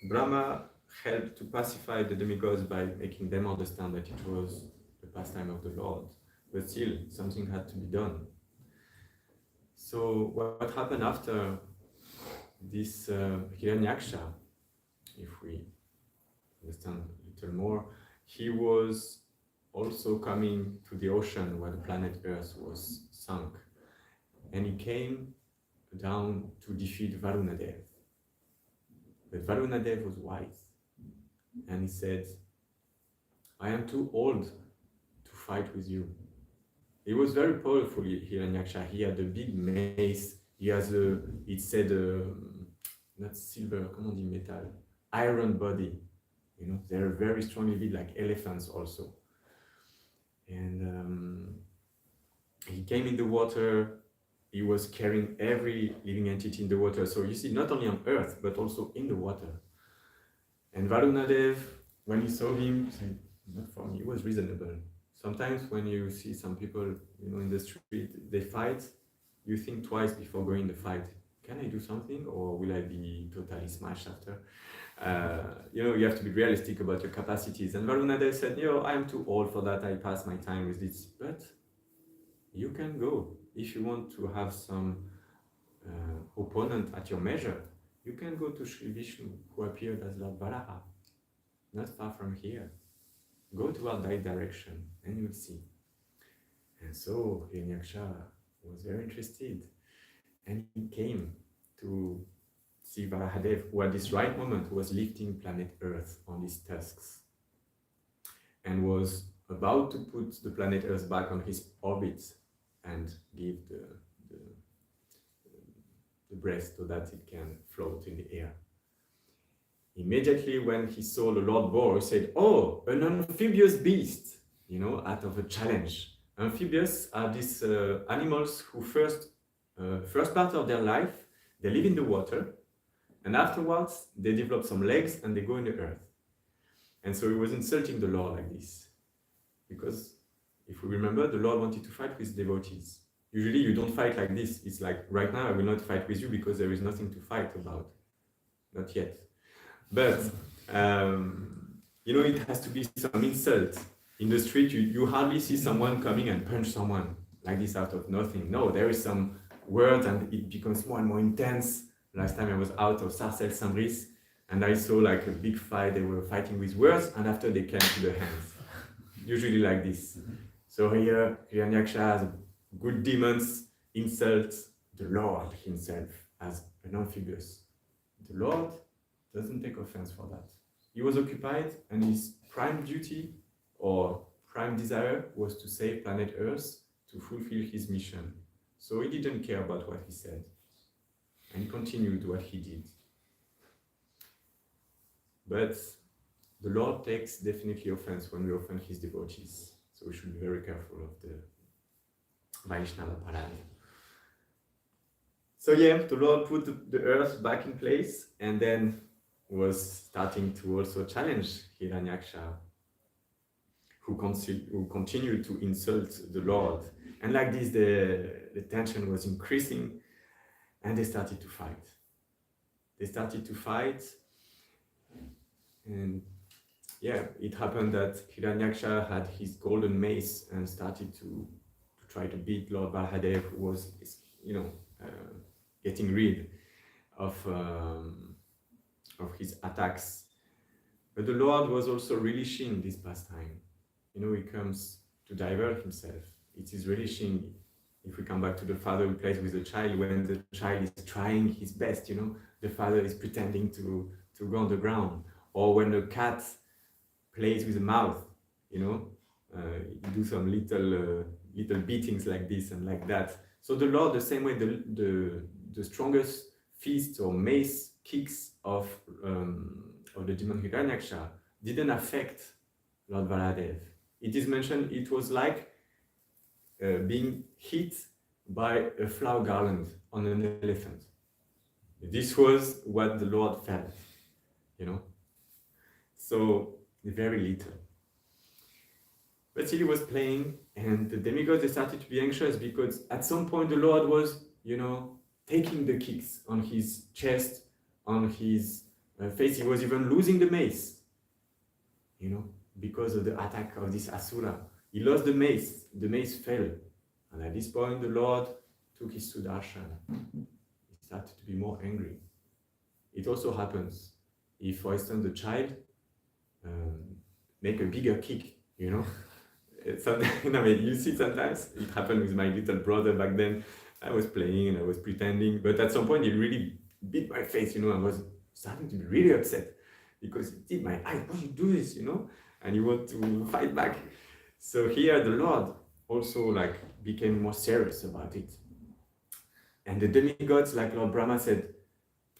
B: Brahma helped to pacify the demigods by making them understand that it was the pastime of the Lord. But still, something had to be done. So what happened after this Hiranyaksha, if we understand a little more, he was also coming to the ocean where the planet Earth was sunk. And he came down to defeat Varahadeva. But Varahadeva was wise. And he said, I am too old to fight with you. He was very powerful, Hiranyaksha. He had a big mace. He has it said, not silver, comment on dit metal, iron body. They're very strongly built like elephants also. And he came in the water. He was carrying every living entity in the water. So you see, not only on earth, but also in the water. And Varahadeva, when he saw him, said, not for me, he was reasonable. Sometimes when you see some people, in the street, they fight, you think twice before going the fight. Can I do something, or will I be totally smashed after? You have to be realistic about your capacities. And Varahadeva said, I'm too old for that. I passed my time with this. But you can go. If you want to have some opponent at your measure, you can go to Sri Vishnu, who appeared as Lord Varaha, not far from here. Go toward that direction, and you'll see. And so Hiranyaksha was very interested, and he came to see Varahadeva, who at this right moment was lifting planet Earth on his tusks, and was about to put the planet Earth back on his orbit and give the breath so that it can float in the air. Immediately when he saw the Lord Boar, he said, oh, an amphibious beast, out of a challenge. Amphibious are these animals who first part of their life, they live in the water, and afterwards they develop some legs and they go in the earth. And so he was insulting the Lord like this. Because if we remember, the Lord wanted to fight with devotees. Usually you don't fight like this. It's like, right now I will not fight with you because there is nothing to fight about. Not yet. But, it has to be some insult. in the street, you hardly see someone coming and punch someone like this out of nothing. No, there is some words and it becomes more and more intense. Last time I was out of Sarcelles Saint-Brice and I saw like a big fight. They were fighting with words and after they came to the hands. Usually like this. So here, Hiranyaksha has good demons insult the Lord himself as an amphibious. The Lord doesn't take offense for that. He was occupied and his prime duty or prime desire was to save planet Earth to fulfill his mission. So he didn't care about what he said. And he continued what he did. But the Lord takes definitely offense when we offend his devotees. So we should be very careful of the Vaishnava parade. So yeah, the Lord put the earth back in place and then was starting to also challenge Hiranyaksha, who continued to insult the Lord. And like this, the tension was increasing and they started to fight. And yeah, it happened that Hiranyaksha had his golden mace and started to try to beat Lord Varahadeva, who was, getting rid of his attacks. But the Lord was also relishing this pastime. He comes to divert himself. It is relishing. If we come back to the father who plays with the child, when the child is trying his best, the father is pretending to go on the ground. Or when the cat plays with the mouth, you do some little beatings like this and like that. So the Lord, the same way, the strongest fist or mace kicks of the demon Hiranyaksha didn't affect Lord Varahadeva. It is mentioned it was like being hit by a flower garland on an elephant. This was what the Lord felt, So very little. But still he was playing, and the demigods, they started to be anxious because at some point the Lord was, taking the kicks on his chest, on his face. He was even losing the mace, because of the attack of this Asura. He lost the mace fell. And at this point the Lord took his Sudarshan. He started to be more angry. It also happens if, for instance, the child make a bigger kick, Sometimes, you see sometimes, it happened with my little brother back then. I was playing and I was pretending, but at some point he really beat my face, I was starting to be really upset because it did my eyes, why you do this, and you want to fight back. So here the Lord also became more serious about it. And the demigods, like Lord Brahma said,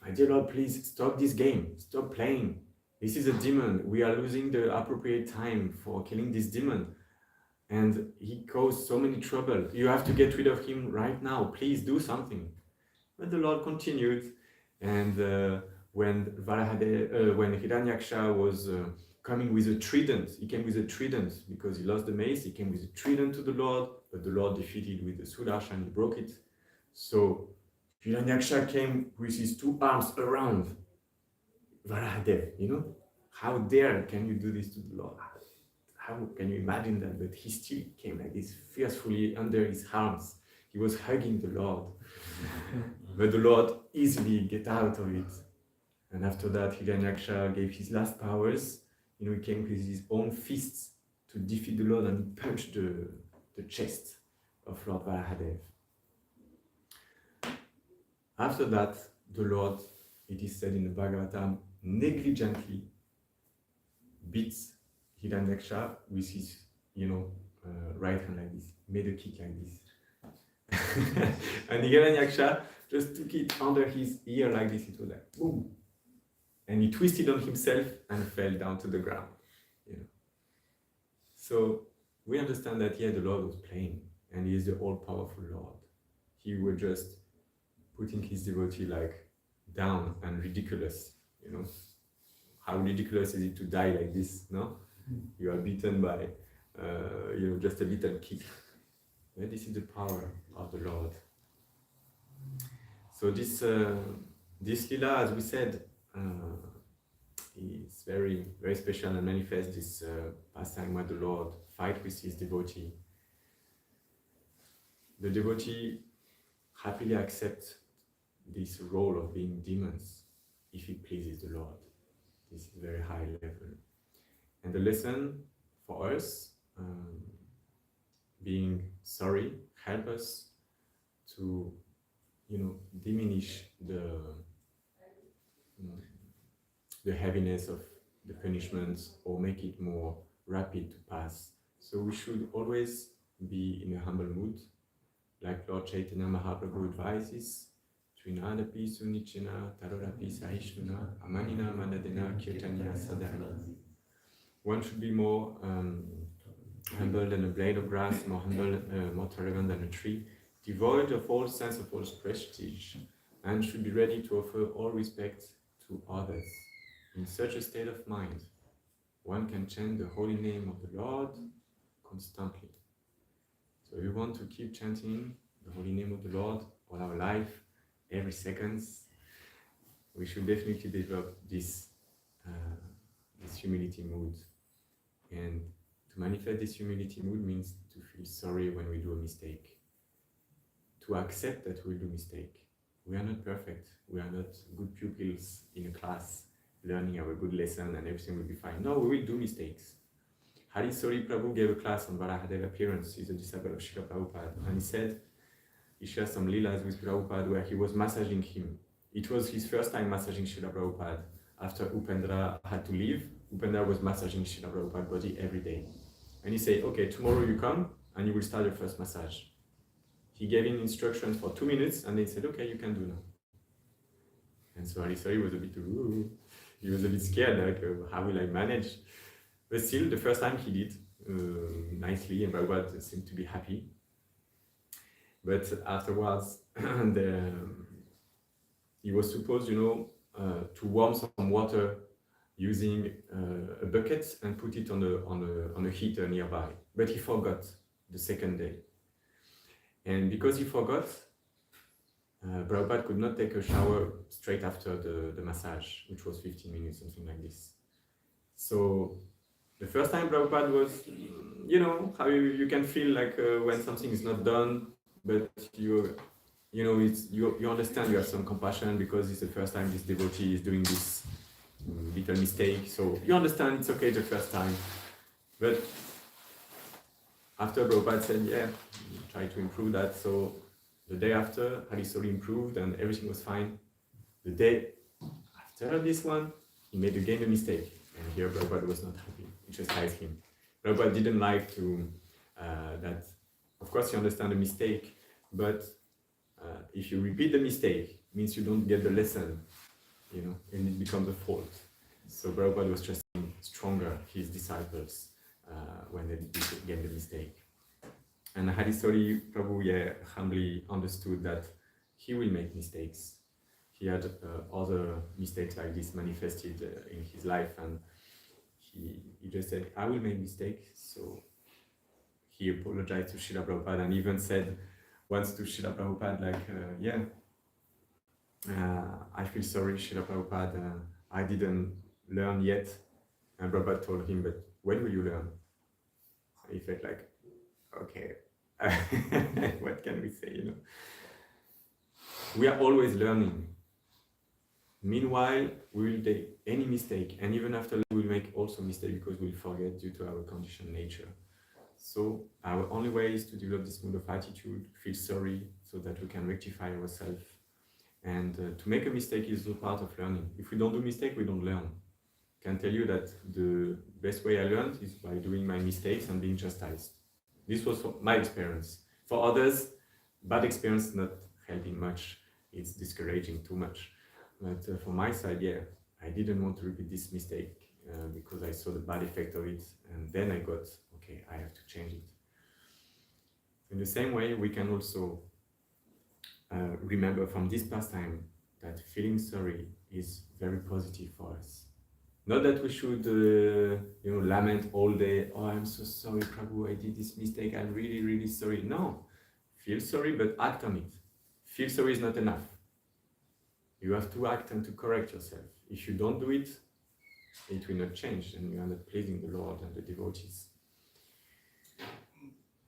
B: my dear Lord, please stop this game, stop playing. This is a demon. We are losing the appropriate time for killing this demon. And he caused so many trouble. You have to get rid of him right now. Please do something. But the Lord continued. And when Hiranyaksha was coming with a trident, he came with a trident because he lost the mace. He came with a trident to the Lord, but the Lord defeated with the Sudarshan. He broke it. So Hiranyaksha came with his two arms around Varahadeva. How dare can you do this to the Lord? How can you imagine that? But he still came like this, fiercely under his arms. He was hugging the Lord. But the Lord easily get out of it. And after that, Hiranyaksha gave his last powers. He came with his own fists to defeat the Lord and he punched the chest of Lord Varahadeva. After that, the Lord, it is said in the Bhagavatam, negligently beats Hiranyaksha with his, right hand like this, made a kick like this. And Hiranyaksha just took it under his ear like this, it was like, boom. And he twisted on himself and fell down to the ground. So we understand that here the Lord was playing, and he is the all-powerful Lord. He was just putting his devotee down and ridiculous, How ridiculous is it to die like this, no? You are beaten by, just a little kick. But this is the power of the Lord. So this lila, as we said, is very, very special and manifests this pastime where the Lord fight with his devotee. The devotee happily accepts this role of being demons if it pleases the Lord. This is very high level. And the lesson for us, being sorry, help us to, diminish the heaviness of the punishments or make it more rapid to pass. So we should always be in a humble mood, like Lord Chaitanya Mahaprabhu advises, Trinadapi Sunichina Tarorapi Sahishnuna Amanina Manadena Kirtanya Sadhana. One should be more humble than a blade of grass, more humble, more tolerant than a tree, devoid of all sense of false prestige, and should be ready to offer all respect to others. In such a state of mind, one can chant the holy name of the Lord constantly. So we want to keep chanting the holy name of the Lord all our life, every second. We should definitely develop this humility mood. And to manifest this humility mood means to feel sorry when we do a mistake, to accept that we do mistake. We are not perfect. We are not good pupils in a class learning our good lesson and everything will be fine. No, we will do mistakes. Hare Prabhu gave a class on Varahadeva appearance. He's a disciple of Srila Prabhupada, and he said he shared some leelas with Prabhupada where he was massaging him. It was his first time massaging Srila Prabhupada. After Upendra had to leave, Upendra was massaging Srila Prabhupada's body every day. And he said, okay, tomorrow you come and you will start your first massage. He gave him instructions for 2 minutes and they said, okay, you can do now. And so Hare was a bit, he was a bit scared, like, how will I manage? But still, the first time he did nicely, and Bhagavad seemed to be happy. But afterwards, he was supposed, to warm some water using a bucket and put it on a heater nearby. But he forgot the second day. And because he forgot, Prabhupada could not take a shower straight after the massage, which was 15 minutes, something like this. So the first time Prabhupada was, how you can feel like when something is not done, but you understand, you have some compassion because it's the first time this devotee is doing this little mistake. So you understand it's okay the first time. But after Prabhupada said, yeah, try to improve that. So the day after, Hare improved and everything was fine. The day after this one, he made again a mistake. And here Prabhupada was not happy. It just chastised him. Prabhupada didn't like to, that, of course you understand the mistake, but if you repeat the mistake, it means you don't get the lesson, and it becomes a fault. So Prabhupada was just stronger his disciples when they get the mistake. And Hare Prabhu humbly understood that he will make mistakes. He had other mistakes like this manifested in his life, and he just said, I will make mistakes. So he apologized to Srila Prabhupada and even said once to Srila Prabhupada, I feel sorry, Srila Prabhupada, I didn't learn yet. And Prabhupada told him, but when will you learn? He felt like, okay, what can we say, We are always learning. Meanwhile, we will take any mistake, and even after we will make also mistake because we'll forget due to our conditioned nature. So our only way is to develop this mood of attitude, feel sorry, so that we can rectify ourselves. And to make a mistake is also part of learning. If we don't do mistake, we don't learn. I can tell you that the best way I learned is by doing my mistakes and being chastised. This was my experience. For others, bad experience not helping much. It's discouraging too much. But from my side, I didn't want to repeat this mistake because I saw the bad effect of it. And then I got, okay, I have to change it. In the same way, we can also remember from this pastime that feeling sorry is very positive for us. Not that we should, lament all day, oh, I'm so sorry, Prabhu, I did this mistake, I'm really, really sorry. No, feel sorry, but act on it. Feel sorry is not enough. You have to act and to correct yourself. If you don't do it, it will not change, and you are not pleasing the Lord and the devotees.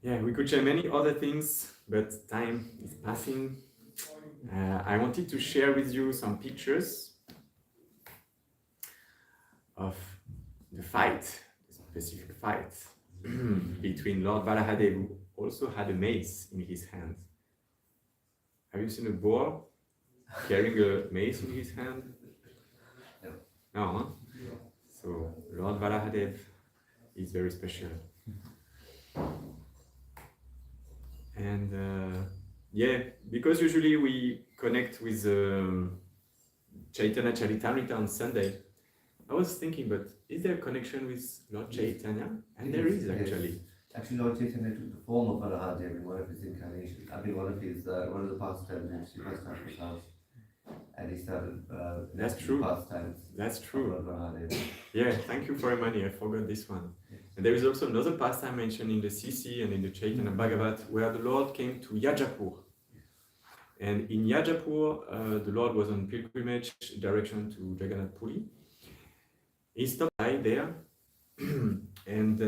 B: yeah, we could share many other things, but time is passing. I wanted to share with you some pictures of the fight, the specific fight between Lord Varahadeva, who also had a mace in his hand. Have you seen a boar carrying a mace in his hand? No, huh? So Lord Varahadeva is very special. And yeah, because usually we connect with Chaitanya Charitamrita on Sunday, I was thinking, but is there a connection with Lord Chaitanya? And there is actually.
D: Yes. Actually, Lord Chaitanya took the form of Varahadeva in one of his incarnations. I mean, one of the pastimes in Srimad house. And he started
B: That's true.
D: pastimes.
B: That's true.
D: Lord Varahadeva.
B: Yeah, thank you for reminding. I forgot this one. And there is also another pastime mentioned in the CC and in the Chaitanya Bhagavad where the Lord came to Yajapur. And in Yajapur, the Lord was on pilgrimage direction to Jagannath Puri. He stopped by there. And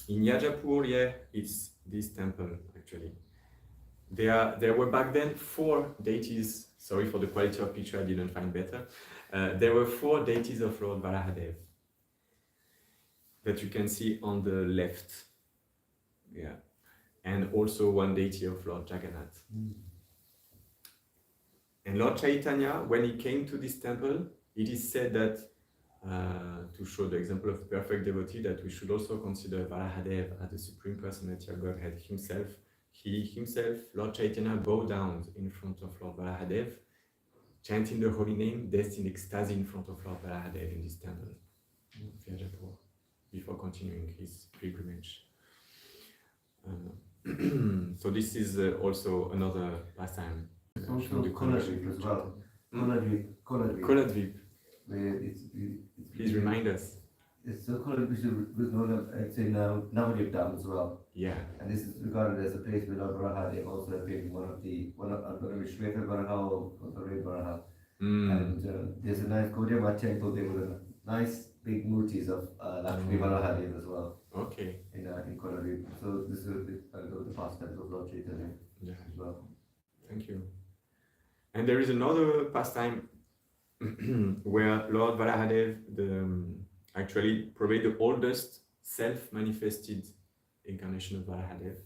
B: in Yajapur, yeah, it's this temple actually. There were back then 4 deities. Sorry for the quality of picture, I didn't find better. There were 4 deities of Lord Varahadeva that you can see on the left. Yeah. And also 1 deity of Lord Jagannath. And Lord Chaitanya, when he came to this temple, it is said that, to show the example of perfect devotee, that we should also consider Varahadeva as the Supreme Personality of Godhead himself. He himself, Lord Chaitanya, bowed down in front of Lord Varahadeva, chanting the holy name, danced in ecstasy in front of Lord Varahadeva in this temple of Yajapur, before continuing his pilgrimage. So this is also another pastime.
D: Also Koladvip as well. Koladvip.
B: Koladvip.
D: Where
B: Please remind us.
D: It's so Koladvip was known as in Navadvip Dam as well.
B: Yeah.
D: And this is regarded as a place where Lord Varahadeva also appeared in one of Shweta Varaha or Red Varaha. And there's a nice Gaudiya temple there with nice big murtis of Lakshmi Varahadeva as well.
B: Okay.
D: In Koladvip. So this is the pastimes of Lord Chaitanya as well.
B: Thank you. And there is another pastime where Lord Varahadeva actually probably the oldest self-manifested incarnation of Varahadeva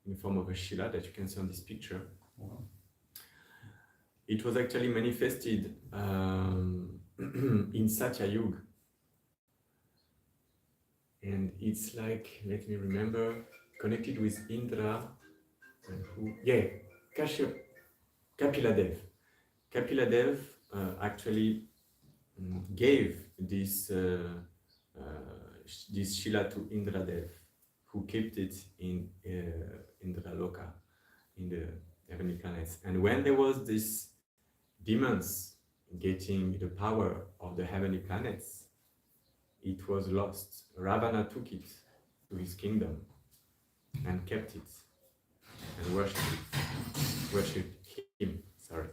B: in the form of a Shila that you can see on this picture. It was actually manifested in Satya Yuga. And it's like, let me remember, connected with Indra and who? Yeah, Kapiladev. Kapiladev actually gave this Shila to Indradev, who kept it in Indraloka, in the heavenly planets. And when there was this demons getting the power of the heavenly planets, it was lost. Ravana took it to his kingdom and kept it and worshipped him. Sorry.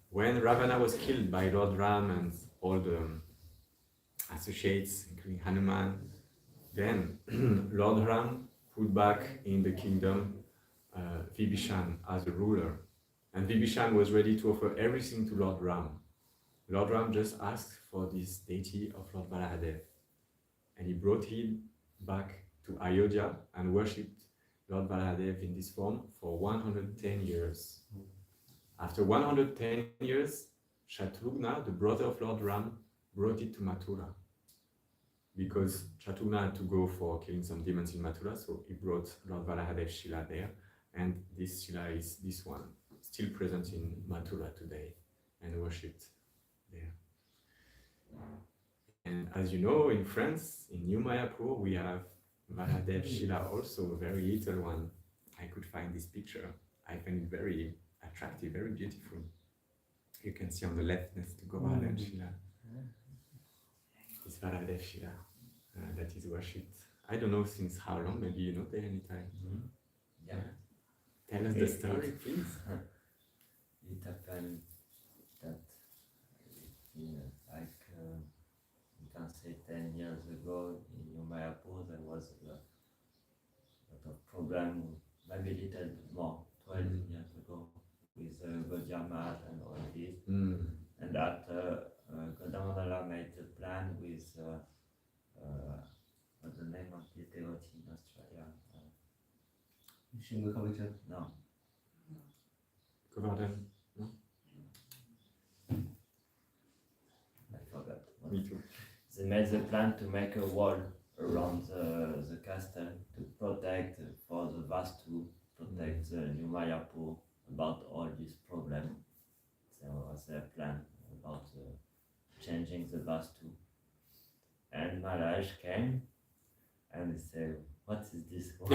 B: When Ravana was killed by Lord Ram and all the associates, including Hanuman, then Lord Ram put back in the kingdom Vibhishan as a ruler. And Vibhishan was ready to offer everything to Lord Ram. Lord Ram just asked for this deity of Lord Varahadeva. And he brought him back to Ayodhya and worshipped Lord Varahadeva in this form for 110 years. After 110 years, Shatrughna, the brother of Lord Ram, brought it to Mathura. Because Shatrughna had to go for killing some demons in Mathura, so he brought Lord Varahadeva Shila there. And this Shila is this one, still present in Mathura today and worshipped there. And as you know, in France, in New Mayapur, we have Varahadeva Shila, also a very little one. I could find this picture. I find it very attractive, very beautiful. You can see on the left next to Govardhan Shila. It's Varahadeva Shila that is worshipped. I don't know since how long, maybe you know there anytime.
C: Yeah.
B: Tell us the story, please.
C: It happened that, like, you can say 10 years ago in Mayapur, there was problem maybe a little more, 12 years ago, with Gaudiya and all this. And after Gaudiya made a plan with what's the name of the devotee in Australia? No.
B: Bhagavatam.
C: I forgot.
B: Me too.
C: They made the plan to make a wall around the castle to protect for the Vastu, protect the new Mayapur about all these problems. There was their plan about changing the Vastu. And Maharaj came and he said, "What is this for?"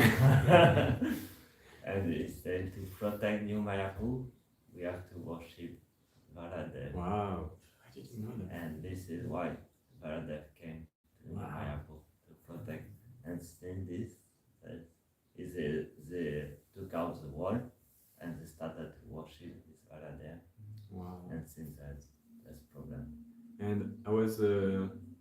C: And he said, "To protect new Mayapur, we have to worship Varahadeva."
B: Wow, I didn't know that.
C: And this is why Varahadeva came to Mayapur to protect. And since this, they took out the wall and they started to worship this Varahadeva.
B: Wow.
C: And since that's problem.
B: And I was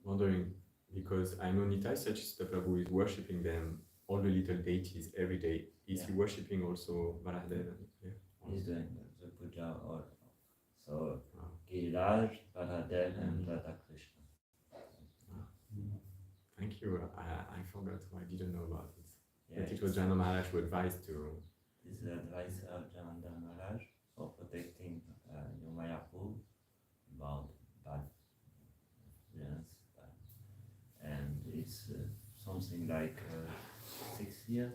B: wondering, because I know Nitai Sachista Prabhu is worshipping them, all the little deities every day. Is he worshipping also Varahadeva? Yeah.
C: He's doing the puja or so Giriraj, Varahadeva and Radha Krishna.
B: Thank you. I forgot, I didn't know about it.
C: Yeah,
B: That it was Jana Maharaj who advised to.
C: This is the advice of Jananda Maharaj for protecting New Mayapur about bad influence. And it's something like 6 years,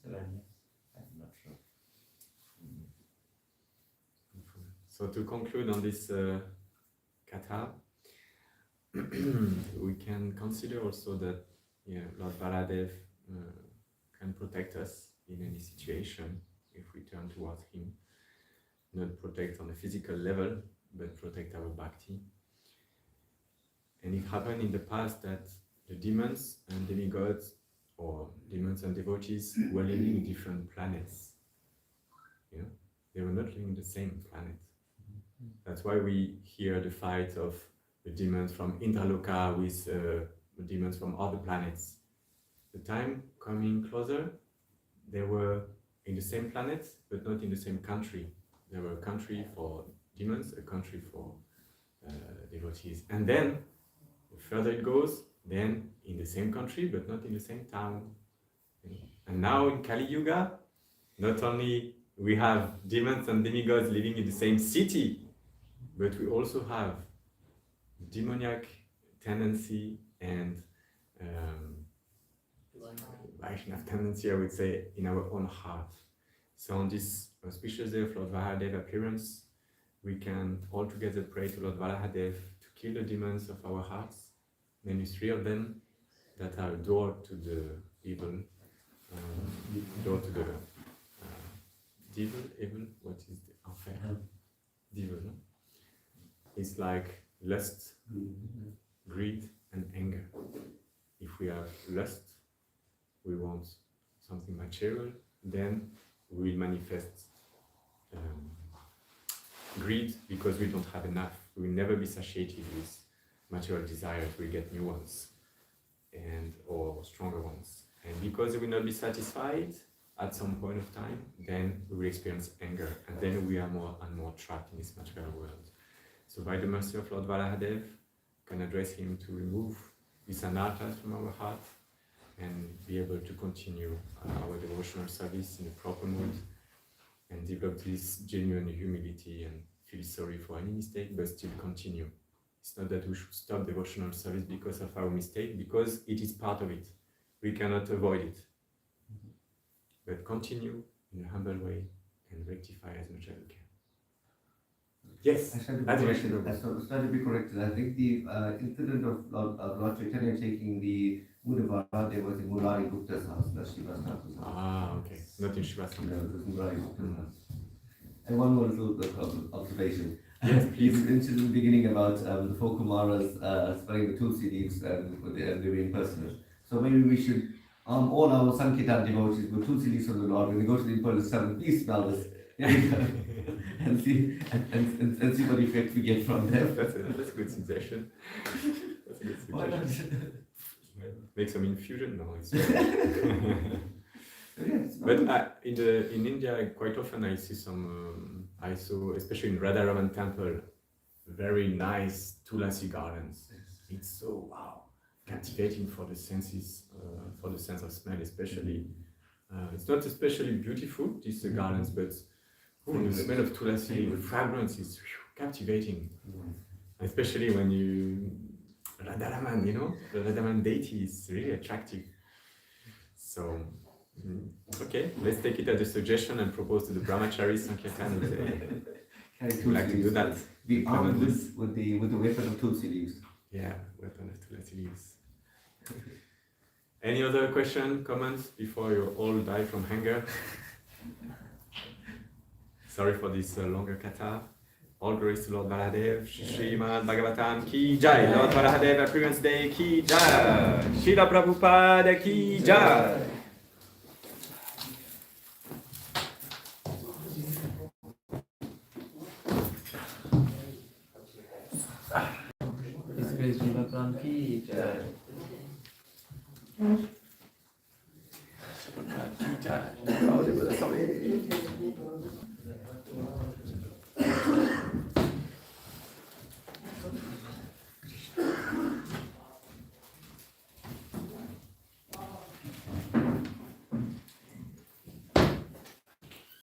C: 7 years, I'm not sure.
B: So to conclude on this katha, we can consider also that Lord Varahadeva can protect us in any situation if we turn towards him. Not protect on a physical level, but protect our bhakti. And it happened in the past that the demons and demigods, or demons and devotees, were living in different planets. They were not living in the same planet. That's why we hear the fight of the demons from Indraloka with the demons from other planets. The time coming closer, they were in the same planet, but not in the same country. There were a country for demons, a country for devotees. And then, the further it goes, then in the same country, but not in the same town. And now in Kali Yuga, not only we have demons and demigods living in the same city, but we also have demoniac tendency and Vaishnava tendency, I would say, in our own heart. So on this auspicious day of Lord Varahadeva appearance, we can all together pray to Lord Varahadeva to kill the demons of our hearts, mainly 3 of them that are a door to the evil, door to the evil, what is the enfer? Devil, no? It's like lust, greed, and anger. If we have lust, we want something material, then we will manifest greed because we don't have enough. We will never be satiated with material desires. We get new ones or stronger ones. And because we will not be satisfied at some point of time, then we will experience anger, and then we are more and more trapped in this material world. So by the mercy of Lord Varahadeva, we can address him to remove these anarthas from our heart and be able to continue our devotional service in a proper mood and develop this genuine humility and feel sorry for any mistake, but still continue. It's not that we should stop devotional service because of our mistake, because it is part of it. We cannot avoid it. But continue in a humble way and rectify as much as we can. Yes,
D: I try to be corrected. I think the incident of Lord Chaitanya taking the mood of Varahadeva was in Murari Gupta's house, not Shiva's house.
B: Okay. Not in Shiva's
D: No, it was Murari Gupta's house. And one more little observation.
B: Yes, please.
D: You mentioned in the beginning about the four Kumaras spreading the Tulsi leaves and they were impersonal. So maybe we should, all our Sankirtan devotees with Tulsi leaves from the Lord, when they go to the impersonal service, please smell this. and see what effect we get from them.
B: That's a good suggestion. That's a good suggestion. Make some infusion? No, it's
D: Yes,
B: But in India, quite often I see some. I saw, especially in Radha temple, very nice tulasi gardens. It's so wow, captivating for the senses, for the sense of smell, especially. It's not especially beautiful these gardens, but the smell of tulasi, the fragrance is captivating, especially when you Radharaman, the Radharaman deity is really attractive. So. Okay, let's take it as a suggestion and propose to the brahmachari Sankirtan. Would like to do that.
D: Be armed with the weapon of tulsi leaves.
B: Yeah, weapon of tulsi leaves. Any other question, comments before you all die from hunger? Sorry for this longer katha. All glories to Lord Varahadeva, Srimad Bhagavatam ki jai, Lord Varahadeva Appearance Day ki jai, Srila Prabhupada ki jai.
A: Bhagavatam ki jai. Ki jai.